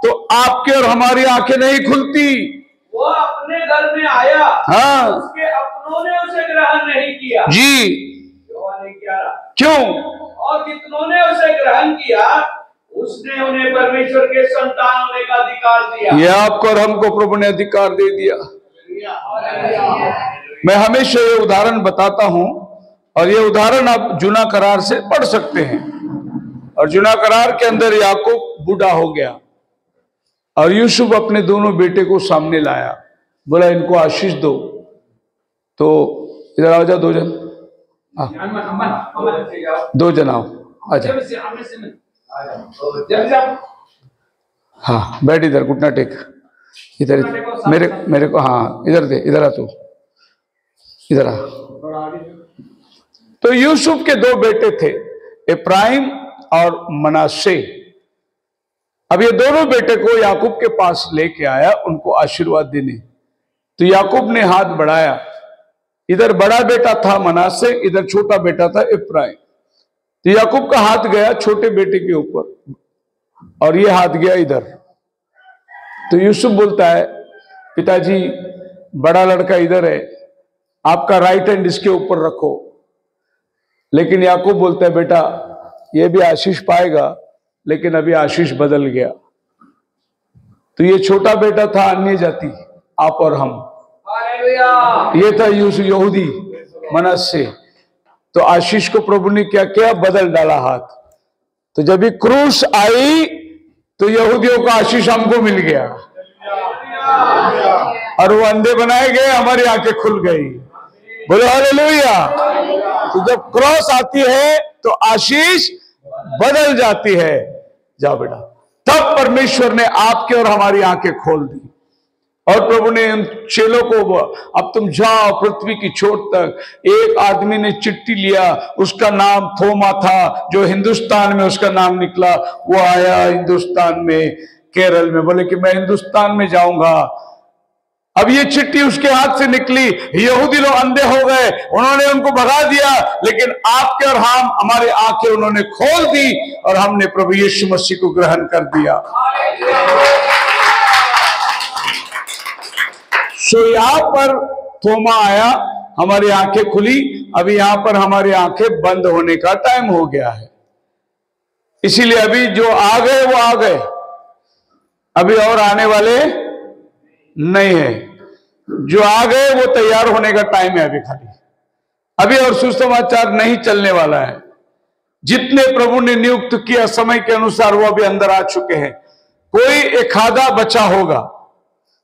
तो आपके और हमारी आंखें नहीं खुलती। वो अपने घर में आया, हाँ, उसके अपनों ने उसे ग्रहण नहीं किया जी। क्यों? और जितनों ने उसे ग्रहण किया उसने उन्हें परमेश्वर के संतान होने का अधिकार दिया। ये आपको और हमको प्रभु ने अधिकार दे दिया। मैं हमेशा ये उदाहरण बताता हूं, और ये उदाहरण आप जूना करार से पढ़ सकते हैं। और जूना करार के अंदर याकूब बूढ़ा हो गया और यूसुफ अपने दोनों बेटे को सामने लाया, बोला इनको आशीष दो। तो इधर आओ, जा 2 जन, 2 जन आओ, आजा। हाँ, बैठ इधर, घुटना टेक इधर, मेरे को, हाँ इधर दे, इधर आ, तू इधर आ। तो यूसुफ के 2 बेटे थे, इब्राहिम और मनासे। अब ये दोनों बेटे को याकूब के पास लेके आया उनको आशीर्वाद देने। तो याकूब ने हाथ बढ़ाया, इधर बड़ा बेटा था मनासे, इधर छोटा बेटा था इब्राहिम। तो याकूब का हाथ गया छोटे बेटे के ऊपर और ये हाथ गया इधर। तो यूसुफ बोलता है, पिताजी बड़ा लड़का इधर है, आपका राइट हैंड इसके ऊपर रखो। लेकिन याकूब बोलता है, बेटा ये भी आशीष पाएगा, लेकिन अभी आशीष बदल गया। तो ये छोटा बेटा था अन्य जाति, आप और हम, ये था यहूदी मनस्से। तो आशीष को प्रभु ने क्या किया? बदल डाला हाथ। तो जब भी क्रूस आई तो यहूदियों का आशीष हमको मिल गया और वो अंधे बनाए गए, हमारी आंखें खुल गई। बोलो हालेलुया। तो जब क्रॉस आती है तो आशीष बदल जाती है। जाओ बेटा, तब परमेश्वर ने आपके और हमारी आंखें खोल दी और प्रभु ने उन चेलों को, अब तुम जाओ पृथ्वी की छोर तक। एक आदमी ने चिट्ठी लिया, उसका नाम थोमा था, जो हिंदुस्तान में उसका नाम निकला। वो आया हिंदुस्तान में, केरल में, बोले कि मैं हिंदुस्तान में जाऊंगा। अब ये चिट्ठी उसके हाथ से निकली, यहूदी लोग अंधे हो गए, उन्होंने उनको भगा दिया, लेकिन आपके और हमारे आंखें उन्होंने खोल दी और हमने प्रभु यीशु मसीह को ग्रहण कर दिया। सो यहां पर थोमा आया, हमारी आंखें खुली। अभी यहां पर हमारी आंखें बंद होने का टाइम हो गया है। इसीलिए अभी जो आ गए वो आ गए, अभी और आने वाले नहीं है। जो आ गए वो तैयार होने का टाइम है अभी खाली, अभी और सुसमाचार नहीं चलने वाला है। जितने प्रभु ने नियुक्त किया समय के अनुसार वो अभी अंदर आ चुके हैं। कोई एक आधा बचा होगा,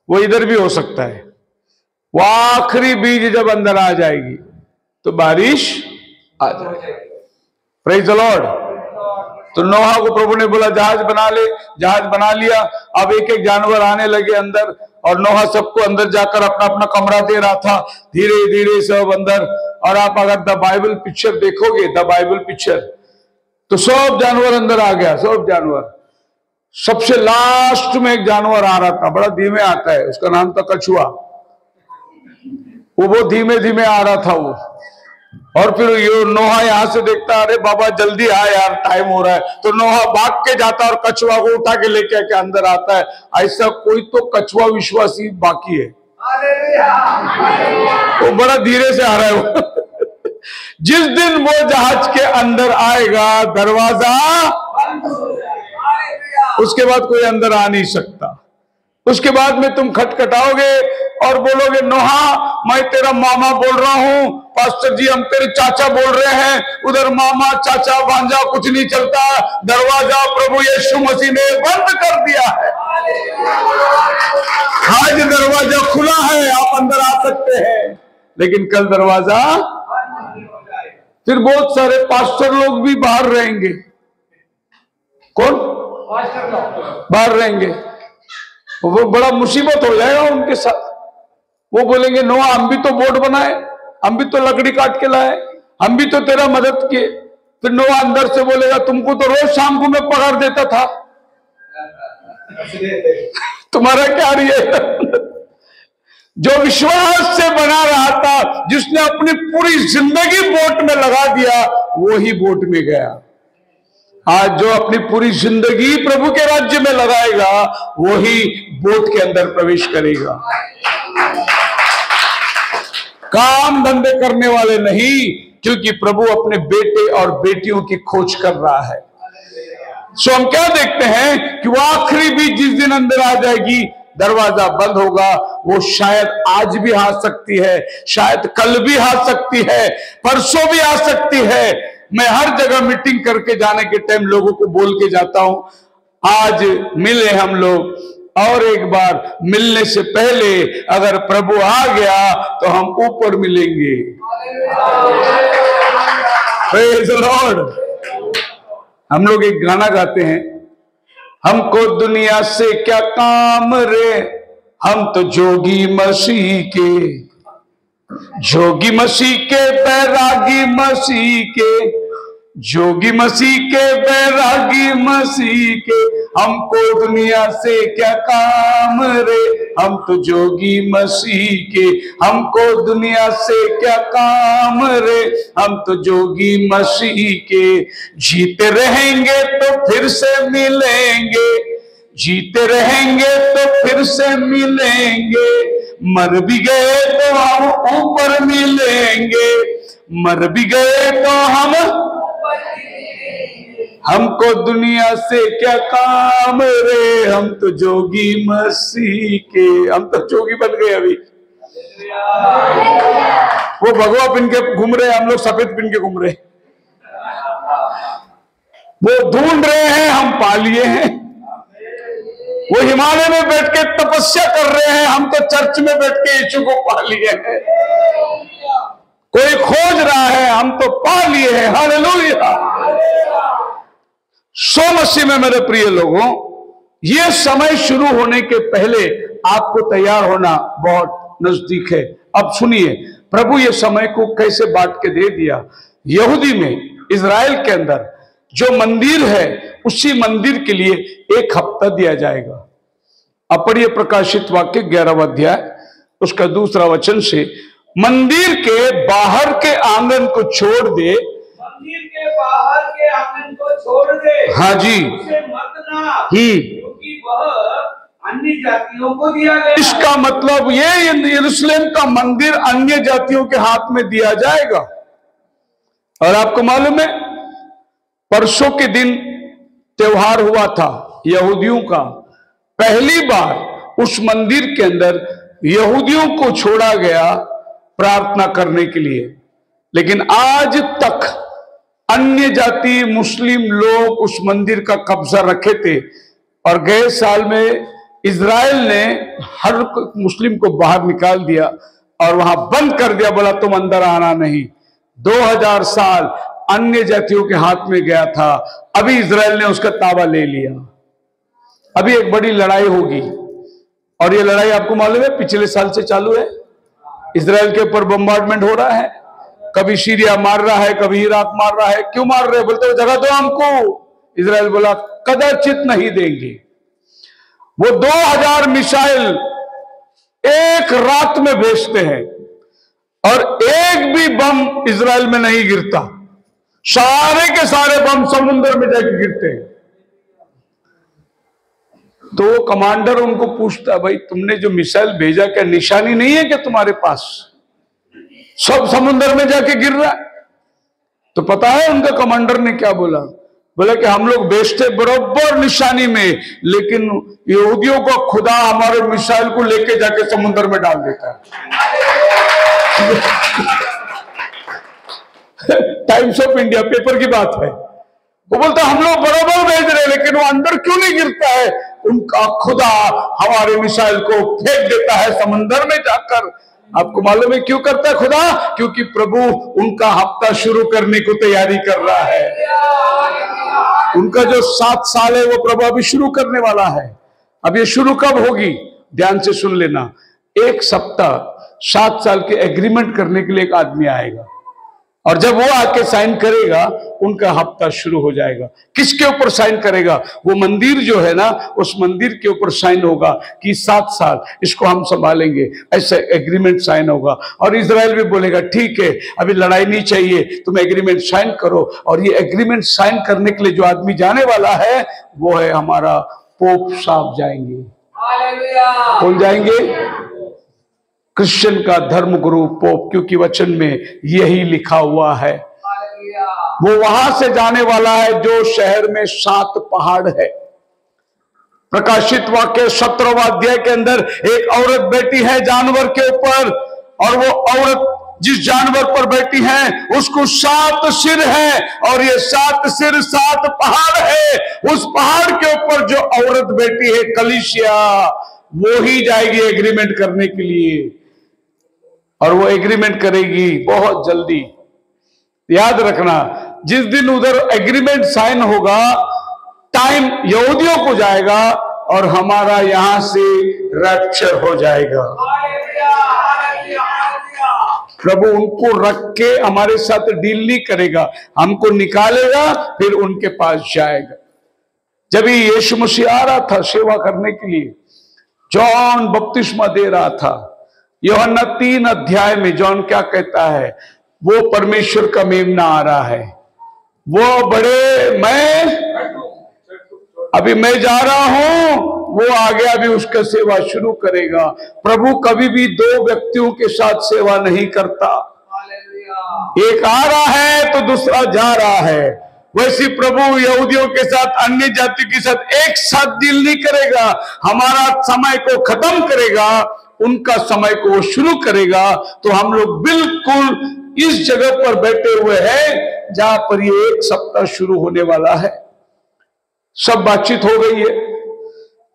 वो इधर भी हो सकता है। वो आखिरी बीज जब अंदर आ जाएगी तो बारिश आ जाएगी। Praise the Lord. तो नोहा को प्रभु ने बोला जहाज बना ले, जहाज बना लिया। अब एक एक जानवर आने लगे अंदर, और नोहा सबको अंदर जाकर अपना अपना कमरा दे रहा था, धीरे धीरे सब अंदर। और आप अगर द बाइबल पिक्चर देखोगे, द बाइबल पिक्चर, तो सब जानवर अंदर आ गया, सब जानवर। सबसे लास्ट में एक जानवर आ रहा था, बड़ा धीमे आता है, उसका नाम था कछुआ। वो बहुत धीमे धीमे आ रहा था वो। और फिर ये नोहा यहां से देखता, अरे बाबा जल्दी आ यार, टाइम हो रहा है। तो नोहा भाग के जाता और कछुआ को उठा के लेके आके अंदर आता है। ऐसा कोई तो कछुआ विश्वासी बाकी है, वो बड़ा धीरे से आ रहा है वो। जिस दिन वो जहाज के अंदर आएगा दरवाजा, उसके बाद कोई अंदर आ नहीं सकता। उसके बाद में तुम खटखटाओगे और बोलोगे नोहा मैं तेरा मामा बोल रहा हूं, पास्टर जी हम तेरे चाचा बोल रहे हैं। उधर मामा चाचा भांजा कुछ नहीं चलता, दरवाजा प्रभु यीशु मसीह ने बंद कर दिया है। आज दरवाजा खुला है, आप अंदर आ सकते हैं, लेकिन कल दरवाजा, फिर बहुत सारे पास्टर लोग भी बाहर रहेंगे। कौन बाहर रहेंगे? वो बड़ा मुसीबत हो जाएगा उनके साथ। वो बोलेंगे नोहा हम भी तो बोर्ड बनाए, हम भी तो लकड़ी काट के लाए, हम भी तो तेरा मदद किए। फिर नोहा अंदर से बोलेगा तुमको तो रोज शाम को मैं पकड़ देता था, तुम्हारा क्या रही? जो विश्वास से बना रहा था, जिसने अपनी पूरी जिंदगी बोट में लगा दिया, वो ही बोट में गया। आज जो अपनी पूरी जिंदगी प्रभु के राज्य में लगाएगा, वो ही बोट के अंदर प्रवेश करेगा। काम धंधे करने वाले नहीं, क्योंकि प्रभु अपने बेटे और बेटियों की खोज कर रहा है। सो हम क्या देखते हैं कि वो आखिरी भी जिस दिन अंदर आ जाएगी, दरवाजा बंद होगा। वो शायद आज भी आ सकती है, शायद कल भी आ सकती है, परसों भी आ सकती है। मैं हर जगह मीटिंग करके जाने के टाइम लोगों को बोल के जाता हूं, आज मिले हम लोग, और एक बार मिलने से पहले अगर प्रभु आ गया तो हम ऊपर मिलेंगे। Praise the Lord. हम लोग एक गाना गाते हैं, हमको दुनिया से क्या काम रे, हम तो जोगी मसीह के, जोगी मसीह के बैरागी मसीह के, जोगी मसीह के बैरागी मसीह के, हमको दुनिया से क्या काम रे, हम तो जोगी मसीह के, हमको दुनिया से क्या काम रे, हम तो जोगी मसीह के। जीते रहेंगे तो फिर से मिलेंगे, जीते रहेंगे तो फिर से मिलेंगे, मर भी गए तो हम ऊपर मिलेंगे, मर भी गए तो हमको दुनिया से क्या काम रे, हम तो जोगी मसीह के। हम तो जोगी बन गए अभी। वो भगवा पिन के घूम रहे, हम लोग सफेद पिन के घूम रहे। वो ढूंढ रहे हैं, हम पा लिए हैं। वो हिमालय में बैठ के तपस्या कर रहे हैं, हम तो चर्च में बैठ के यीशु को पा लिए हैं। कोई खोज रहा है, हम तो पा लिए हैं। हालेलुया। सो मसीह में मेरे प्रिय लोगों, ये समय शुरू होने के पहले आपको तैयार होना बहुत नजदीक है। अब सुनिए, प्रभु ये समय को कैसे बांट के दे दिया। यहूदी में, इज़राइल के अंदर जो मंदिर है, उसी मंदिर के लिए 1 हफ्ता दिया जाएगा। अब पढ़िए प्रकाशित वाक्य 11वां अध्याय उसका 2 वचन से, मंदिर के बाहर के आंगन को छोड़ दे, मंदिर के बाहर के आंगन को छोड़ दे, हाँ जी, उसे मत ना, क्योंकि वह अन्य जातियों को दिया गया। इसका मतलब ये यरूशलेम का मंदिर अन्य जातियों के हाथ में दिया जाएगा। और आपको मालूम है, परसों के दिन त्योहार हुआ था यहूदियों का, पहली बार उस मंदिर के अंदर यहूदियों को छोड़ा गया प्रार्थना करने के लिए। लेकिन आज तक अन्य जाति मुस्लिम लोग उस मंदिर का कब्जा रखे थे, और गए साल में इजराइल ने हर मुस्लिम को बाहर निकाल दिया और वहां बंद कर दिया, बोला तुम अंदर आना नहीं। 2000 साल अन्य जातियों के हाथ में गया था, अभी इजराइल ने उसका ताबा ले लिया। अभी एक बड़ी लड़ाई होगी, और ये लड़ाई आपको मालूम है पिछले साल से चालू है। इजराइल के ऊपर बम्बार्डमेंट हो रहा है, कभी सीरिया मार रहा है, कभी इराक मार रहा है। क्यों मार रहे हैं? बोलते हो जगह दो हमको। इजराइल बोला कदाचित नहीं देंगे। वो 2000 मिसाइल एक रात में भेजते हैं और एक भी बम इजराइल में नहीं गिरता, सारे के सारे बम समुद्र में जाके गिरते हैं। तो वो कमांडर उनको पूछता, भाई तुमने जो मिसाइल भेजा क्या निशानी नहीं है क्या तुम्हारे पास? सब समुद्र में जाके गिर रहा है। तो पता है उनका कमांडर ने क्या बोला? बोला कि हम लोग भेजते बराबर निशानी में, लेकिन यहूदियों का खुदा हमारे मिसाइल को लेके जाके समुद्र में डाल देता है। टाइम्स ऑफ इंडिया पेपर की बात है। वो बोलता हम लोग बराबर भेज रहे, लेकिन वो अंदर क्यों नहीं गिरता है? उनका खुदा हमारे मिसाइल को फेंक देता है समुद्र में जाकर। आपको मालूम है क्यों करता है खुदा? क्योंकि प्रभु उनका हफ्ता शुरू करने को तैयारी कर रहा है। उनका जो 7 साल है वो प्रभु अभी शुरू करने वाला है। अब ये शुरू कब होगी? ध्यान से सुन लेना। एक सप्ताह 7 साल के एग्रीमेंट करने के लिए एक आदमी आएगा, और जब वो आके साइन करेगा उनका हफ्ता शुरू हो जाएगा। किसके ऊपर साइन करेगा? वो मंदिर जो है ना, उस मंदिर के ऊपर साइन होगा कि 7 साल इसको हम संभालेंगे, ऐसा एग्रीमेंट साइन होगा। और इजराइल भी बोलेगा ठीक है, अभी लड़ाई नहीं चाहिए, तुम एग्रीमेंट साइन करो। और ये एग्रीमेंट साइन करने के लिए जो आदमी जाने वाला है वो है हमारा पोप साहब जाएंगे। कौन जाएंगे? क्रिश्चियन का धर्म गुरु पोप, क्योंकि वचन में यही लिखा हुआ है। वो वहां से जाने वाला है जो शहर में 7 पहाड़ है। प्रकाशित वाक्य 17वां अध्याय के अंदर एक औरत बैठी है जानवर के ऊपर, और वो औरत जिस जानवर पर बैठी है उसको 7 सिर है, और ये 7 सिर 7 पहाड़ है। उस पहाड़ के ऊपर जो औरत बैठी है कलीसिया, वो ही जाएगी एग्रीमेंट करने के लिए, और वो एग्रीमेंट करेगी बहुत जल्दी। याद रखना, जिस दिन उधर एग्रीमेंट साइन होगा, टाइम यहूदियों को जाएगा और हमारा यहां से रैप्चर हो जाएगा। प्रभु उनको रख के हमारे साथ डील नहीं करेगा, हमको निकालेगा फिर उनके पास जाएगा। जब यीशु मसीह आ रहा था सेवा करने के लिए, जॉन बपतिस्मा दे रहा था। यूहन्ना 3 अध्याय में जॉन क्या कहता है? वो परमेश्वर का मेमना आ रहा है, वो बड़े, अभी मैं जा रहा हूं, वो आगे अभी उसका सेवा शुरू करेगा। प्रभु कभी भी 2 व्यक्तियों के साथ सेवा नहीं करता। एक आ रहा है तो दूसरा जा रहा है। वैसे प्रभु यहूदियों के साथ, अन्य जाति के साथ एक साथ डील नहीं करेगा। हमारा समय को खत्म करेगा, उनका समय को वो शुरू करेगा। तो हम लोग बिल्कुल इस जगह पर बैठे हुए हैं जहां पर ये एक सप्ताह शुरू होने वाला है। सब बातचीत हो गई है।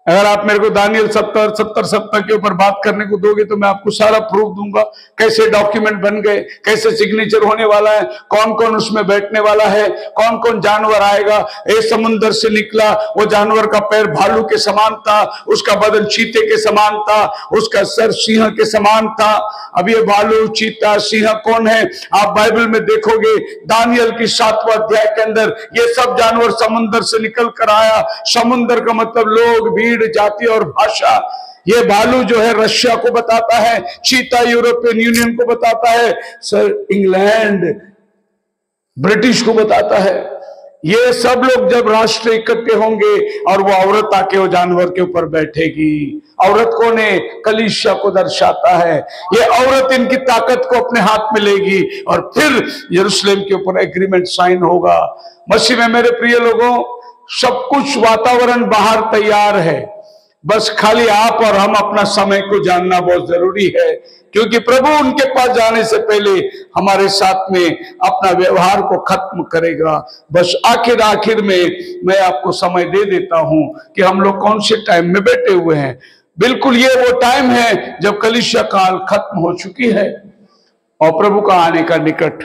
अगर आप मेरे को दानियल 70 सप्ताह के ऊपर बात करने को दोगे तो मैं आपको सारा प्रूफ दूंगा, कैसे डॉक्यूमेंट बन गए, कैसे सिग्नेचर होने वाला है, कौन कौन उसमें बैठने वाला है, कौन कौन जानवर आएगा। एक समुद्र से निकला, वो जानवर का पैर भालू के समान था, उसका बदन चीते के समान था, उसका सर सिंह के समान था। अब ये भालू, चीता, सिंह कौन है? आप बाइबल में देखोगे दानियल की 7वां अध्याय के अंदर ये सब जानवर समुद्र से निकल कर आया। समुद्र का मतलब लोग, भीड़, जाति और भाषा। ये भालू जो है रशिया को बताता है, चीता यूरोपियन यूनियन को बताता है, सर इंग्लैंड, ब्रिटिश को बताता है। ये सब लोग जब राष्ट्र इकट्ठे होंगे और वो औरत आके वो जानवर के ऊपर बैठेगी। औरत कौन है? कलीसिया को दर्शाता है। ये औरत इनकी ताकत को अपने हाथ में लेगी और फिर यरूशलेम के ऊपर एग्रीमेंट साइन होगा। मसीह में मेरे प्रिय लोगों, सब कुछ वातावरण बाहर तैयार है, बस खाली आप और हम अपना समय को जानना बहुत जरूरी है, क्योंकि प्रभु उनके पास जाने से पहले हमारे साथ में अपना व्यवहार को खत्म करेगा। बस आखिर में मैं आपको समय दे देता हूं कि हम लोग कौन से टाइम में बैठे हुए हैं। बिल्कुल ये वो टाइम है जब कलीसिया काल खत्म हो चुकी है और प्रभु का आने का निकट।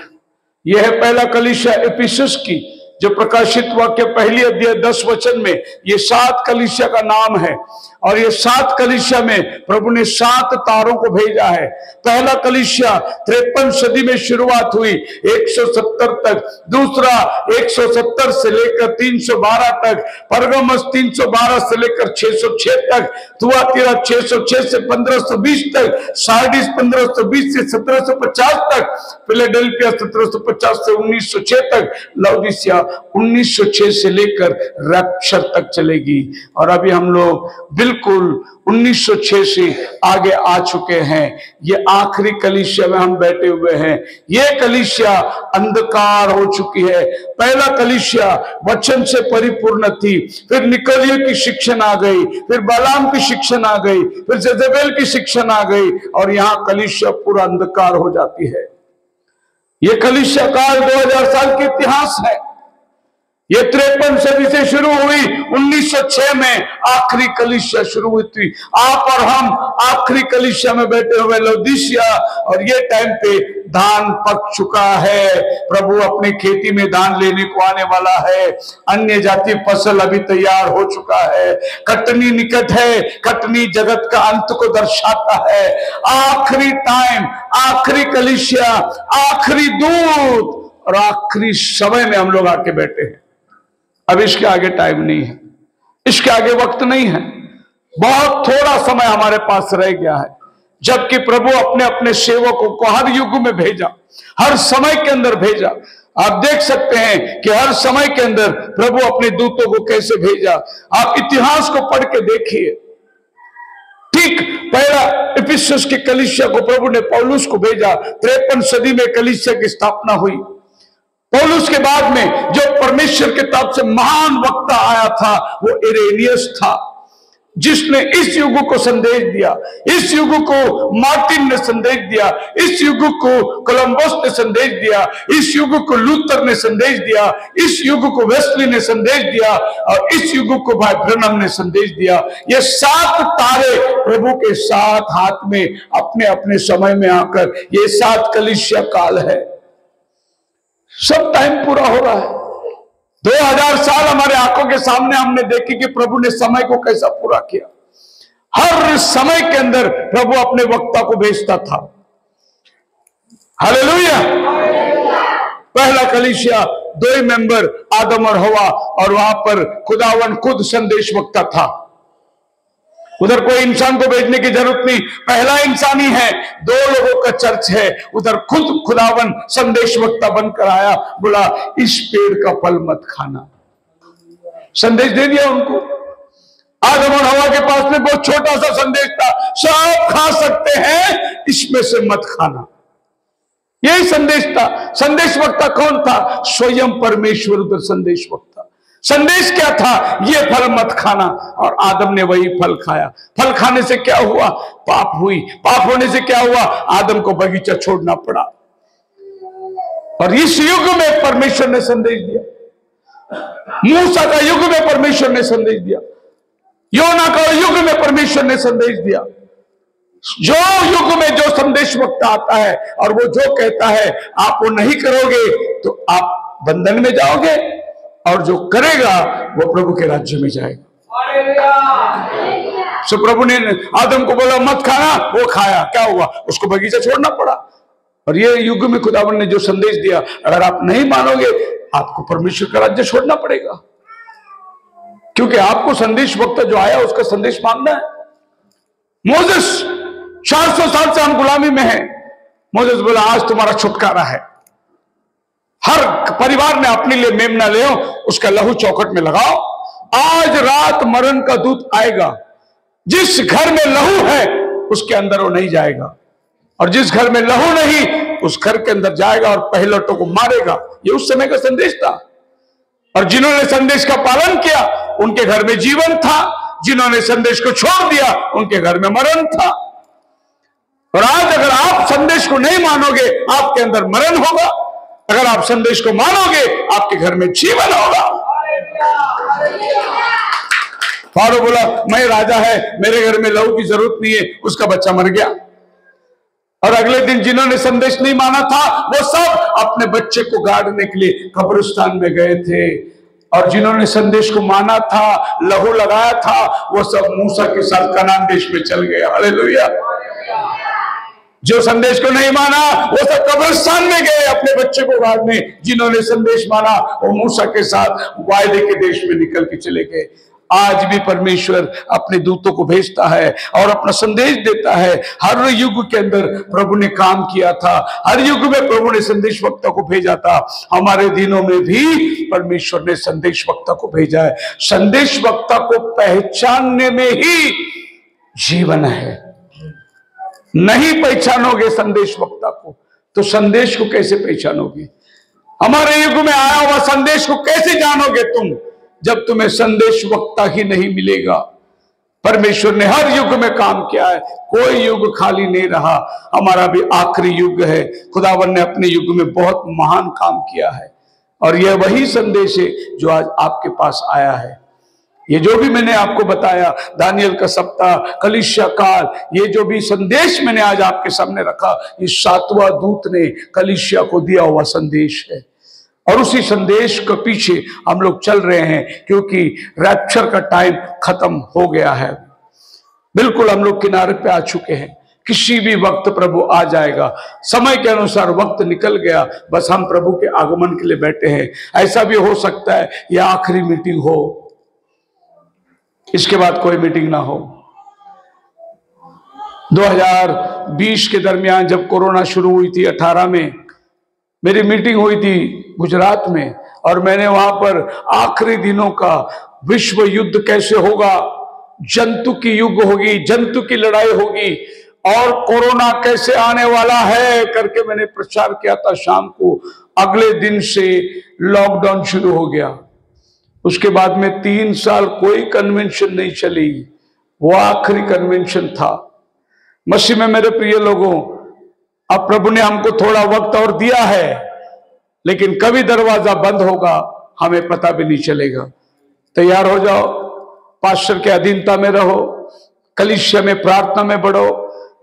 यह है पहला कलीसिया इफिसुस की, जो प्रकाशित वाक्य पहली अध्याय 10 वचन में ये 7 कलीसिया का नाम है। और ये 7 कलीसिया में प्रभु ने 7 तारों को भेजा है। पहला कलीसिया 53 सदी में शुरुआत हुई 170 तक, दूसरा 170 से लेकर 312 तक, परगमस 312 से लेकर 606 तक, थुआतीरा 606 से 1520 तक, सार्डिस 1520 से 1750 तक, फिलाडेल्फिया 1750 से 1906 तक, लाउदीसिया 1906 से लेकर रैप्चर तक चलेगी। और अभी हम लोग बिल्कुल 1906 से आगे आ चुके हैं। ये आखिरी कलीसिया में हम बैठे हुए हैं। ये कलीसिया अंधकार हो चुकी है। पहला कलीसिया वचन से परिपूर्ण थी, फिर निकोलियो की शिक्षण आ गई, फिर बालाम की शिक्षण आ गई, फिर जेजेबेल की शिक्षण आ गई, और यहां कलीसिया पूरा अंधकार हो जाती है। ये कलीसिया काल 2000 साल के इतिहास है। ये 53 सदी से शुरू हुई, 1906 में आखिरी कलीसिया शुरू हुई थी। आप और हम आखिरी कलीसिया में बैठे हुए लौदीसिया, और ये टाइम पे धान पक चुका है। प्रभु अपनी खेती में धान लेने को आने वाला है। अन्य जाति फसल अभी तैयार हो चुका है। कटनी निकट है। कटनी जगत का अंत को दर्शाता है। आखिरी टाइम, आखिरी कलीसिया, आखिरी दूत और आखिरी समय में हम लोग आके बैठे हैं। अब इसके आगे टाइम नहीं है, इसके आगे वक्त नहीं है। बहुत थोड़ा समय हमारे पास रह गया है, जबकि प्रभु अपने अपने सेवकों को हर युग में भेजा, हर समय के अंदर भेजा। आप देख सकते हैं कि हर समय के अंदर प्रभु अपने दूतों को कैसे भेजा। आप इतिहास को पढ़ के देखिए। ठीक पहला इफिसुस के कलीसिया को प्रभु ने पौलुस को भेजा। 53 सदी में कलीसिया की स्थापना हुई। पौलुस के बाद में जो परमेश्वर के तरफ से महान वक्ता आया था वो इरेनियस था, जिसने इस युग को संदेश दिया। इस युग को मार्टिन ने संदेश दिया, इस युग को कोलंबस ने संदेश दिया, इस युग को लूथर ने संदेश दिया, इस युग को वेस्ली ने संदेश दिया, और इस युग को भाई ब्रनम ने संदेश दिया। ये 7 तारे प्रभु के साथ हाथ में अपने अपने समय में आकर, ये 7 कलीसिया काल है। सब टाइम पूरा हो रहा है। 2000 साल हमारे आंखों के सामने हमने देखी कि प्रभु ने समय को कैसा पूरा किया। हर समय के अंदर प्रभु अपने वक्ता को भेजता था। हालेलुया। पहला कलीसिया 2 मेंबर आदम और हवा, और वहां पर खुदावन खुद संदेश वक्ता था। उधर कोई इंसान को भेजने की जरूरत नहीं, पहला इंसान ही है। 2 लोगों का चर्च है। उधर खुद खुदावन संदेश वक्ता बनकर आया, बोला इस पेड़ का फल मत खाना। संदेश दे दिया उनको। आदम और हवा के पास में बहुत छोटा सा संदेश था, सब खा सकते हैं, इसमें से मत खाना। यही संदेश था। संदेश वक्ता कौन था? स्वयं परमेश्वर उधर संदेश वक्ता। संदेश क्या था? ये फल मत खाना, और आदम ने वही फल खाया। फल खाने से क्या हुआ? पाप हुई। पाप होने से क्या हुआ? आदम को बगीचा छोड़ना पड़ा। और इस युग में परमेश्वर ने संदेश दिया। मूसा का युग में परमेश्वर ने संदेश दिया। योना का युग में परमेश्वर ने संदेश दिया। जो युग में जो संदेश वक्ता आता है और वो जो कहता है आप वो नहीं करोगे तो आप बंधन में जाओगे, और जो करेगा वो प्रभु के राज्य में जाएगा। सो प्रभु ने आदम को बोला मत खाना, वो खाया, क्या हुआ? उसको बगीचा छोड़ना पड़ा। और ये युग में खुदावन ने जो संदेश दिया, अगर आप नहीं मानोगे आपको परमेश्वर का राज्य छोड़ना पड़ेगा, क्योंकि आपको संदेश वक्ता जो आया उसका संदेश मानना है। मोसेस 400 साल से हम गुलामी में हैं। मोसेस बोला आज तुम्हारा छुटकारा है। हर परिवार ने अपने लिए मेमना ले आओ, उसका लहू चौखट में लगाओ। आज रात मरण का दूत आएगा। जिस घर में लहू है उसके अंदर वो नहीं जाएगा, और जिस घर में लहू नहीं उस घर के अंदर जाएगा और पहलौठों को मारेगा। ये उस समय का संदेश था। और जिन्होंने संदेश का पालन किया उनके घर में जीवन था, जिन्होंने संदेश को छोड़ दिया उनके घर में मरण था। और आज अगर आप संदेश को नहीं मानोगे आपके अंदर मरण होगा, अगर आप संदेश को मानोगे आपके घर में जीवन होगा। फारो बोला मैं राजा है, मेरे घर में लहू की जरूरत नहीं है, उसका बच्चा मर गया। और अगले दिन जिन्होंने संदेश नहीं माना था वो सब अपने बच्चे को गाड़ने के लिए कब्रिस्तान में गए थे, और जिन्होंने संदेश को माना था, लहू लगाया था, वो सब मूसा के साथ कनान देश में चल गए। हालेलुया। जो संदेश को नहीं माना वो सब कब्रिस्तान में गए अपने बच्चे को गाड़ने, जिन्होंने संदेश माना वो मूसा के साथ वायदे के देश में निकल के चले गए। आज भी परमेश्वर अपने दूतों को भेजता है और अपना संदेश देता है। हर युग के अंदर प्रभु ने काम किया था, हर युग में प्रभु ने संदेश वक्ता को भेजा था। हमारे दिनों में भी परमेश्वर ने संदेश वक्ता को भेजा है। संदेश वक्ता को पहचानने में ही जीवन है। नहीं पहचानोगे संदेश वक्ता को तो संदेश को कैसे पहचानोगे? हमारे युग में आया हुआ संदेश को कैसे जानोगे तुम, जब तुम्हें संदेश वक्ता ही नहीं मिलेगा। परमेश्वर ने हर युग में काम किया है, कोई युग खाली नहीं रहा। हमारा भी आखिरी युग है। खुदावन ने अपने युग में बहुत महान काम किया है, और यह वही संदेश है जो आज आपके पास आया है। ये जो भी मैंने आपको बताया, दानियल का सप्ताह, कलीसिया काल, ये जो भी संदेश मैंने आज आपके सामने रखा, ये 7वां दूत ने कलीसिया को दिया हुआ संदेश है। और उसी संदेश के पीछे हम लोग चल रहे हैं, क्योंकि रैप्चर का टाइम खत्म हो गया है। बिल्कुल हम लोग किनारे पे आ चुके हैं। किसी भी वक्त प्रभु आ जाएगा। समय के अनुसार वक्त निकल गया, बस हम प्रभु के आगमन के लिए बैठे हैं। ऐसा भी हो सकता है ये आखिरी मीटिंग हो, इसके बाद कोई मीटिंग ना हो। 2020 के दरमियान जब कोरोना शुरू हुई थी 18 में, मेरी मीटिंग हुई थी गुजरात में, और मैंने वहां पर आखिरी दिनों का विश्व युद्ध कैसे होगा, जंतु की युग होगी, जंतु की लड़ाई होगी, और कोरोना कैसे आने वाला है करके मैंने प्रचार किया था शाम को। अगले दिन से लॉकडाउन शुरू हो गया। उसके बाद में 3 साल कोई कन्वेंशन नहीं चली, वो आखिरी कन्वेंशन था। मसीह में मेरे प्रिय लोगों, अब प्रभु ने हमको थोड़ा वक्त और दिया है, लेकिन कभी दरवाजा बंद होगा हमें पता भी नहीं चलेगा। तैयार हो जाओ, पास्टर के अधीनता में रहो, कलीसिया में प्रार्थना में बढ़ो,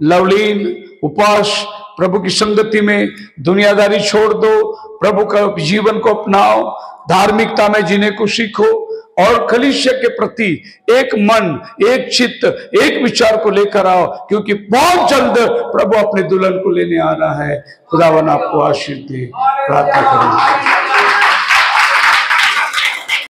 लवलीन उपवास, प्रभु की संगति में, दुनियादारी छोड़ दो, प्रभु का जीवन को अपनाओ, धार्मिकता में जीने को सीखो, और कलीसिया के प्रति एक मन, एक चित्त, एक विचार को लेकर आओ, क्योंकि बहुत जल्द प्रभु अपने दुल्हन को लेने आ रहा है। खुदावन आपको आशीष दे। प्रार्थना करें।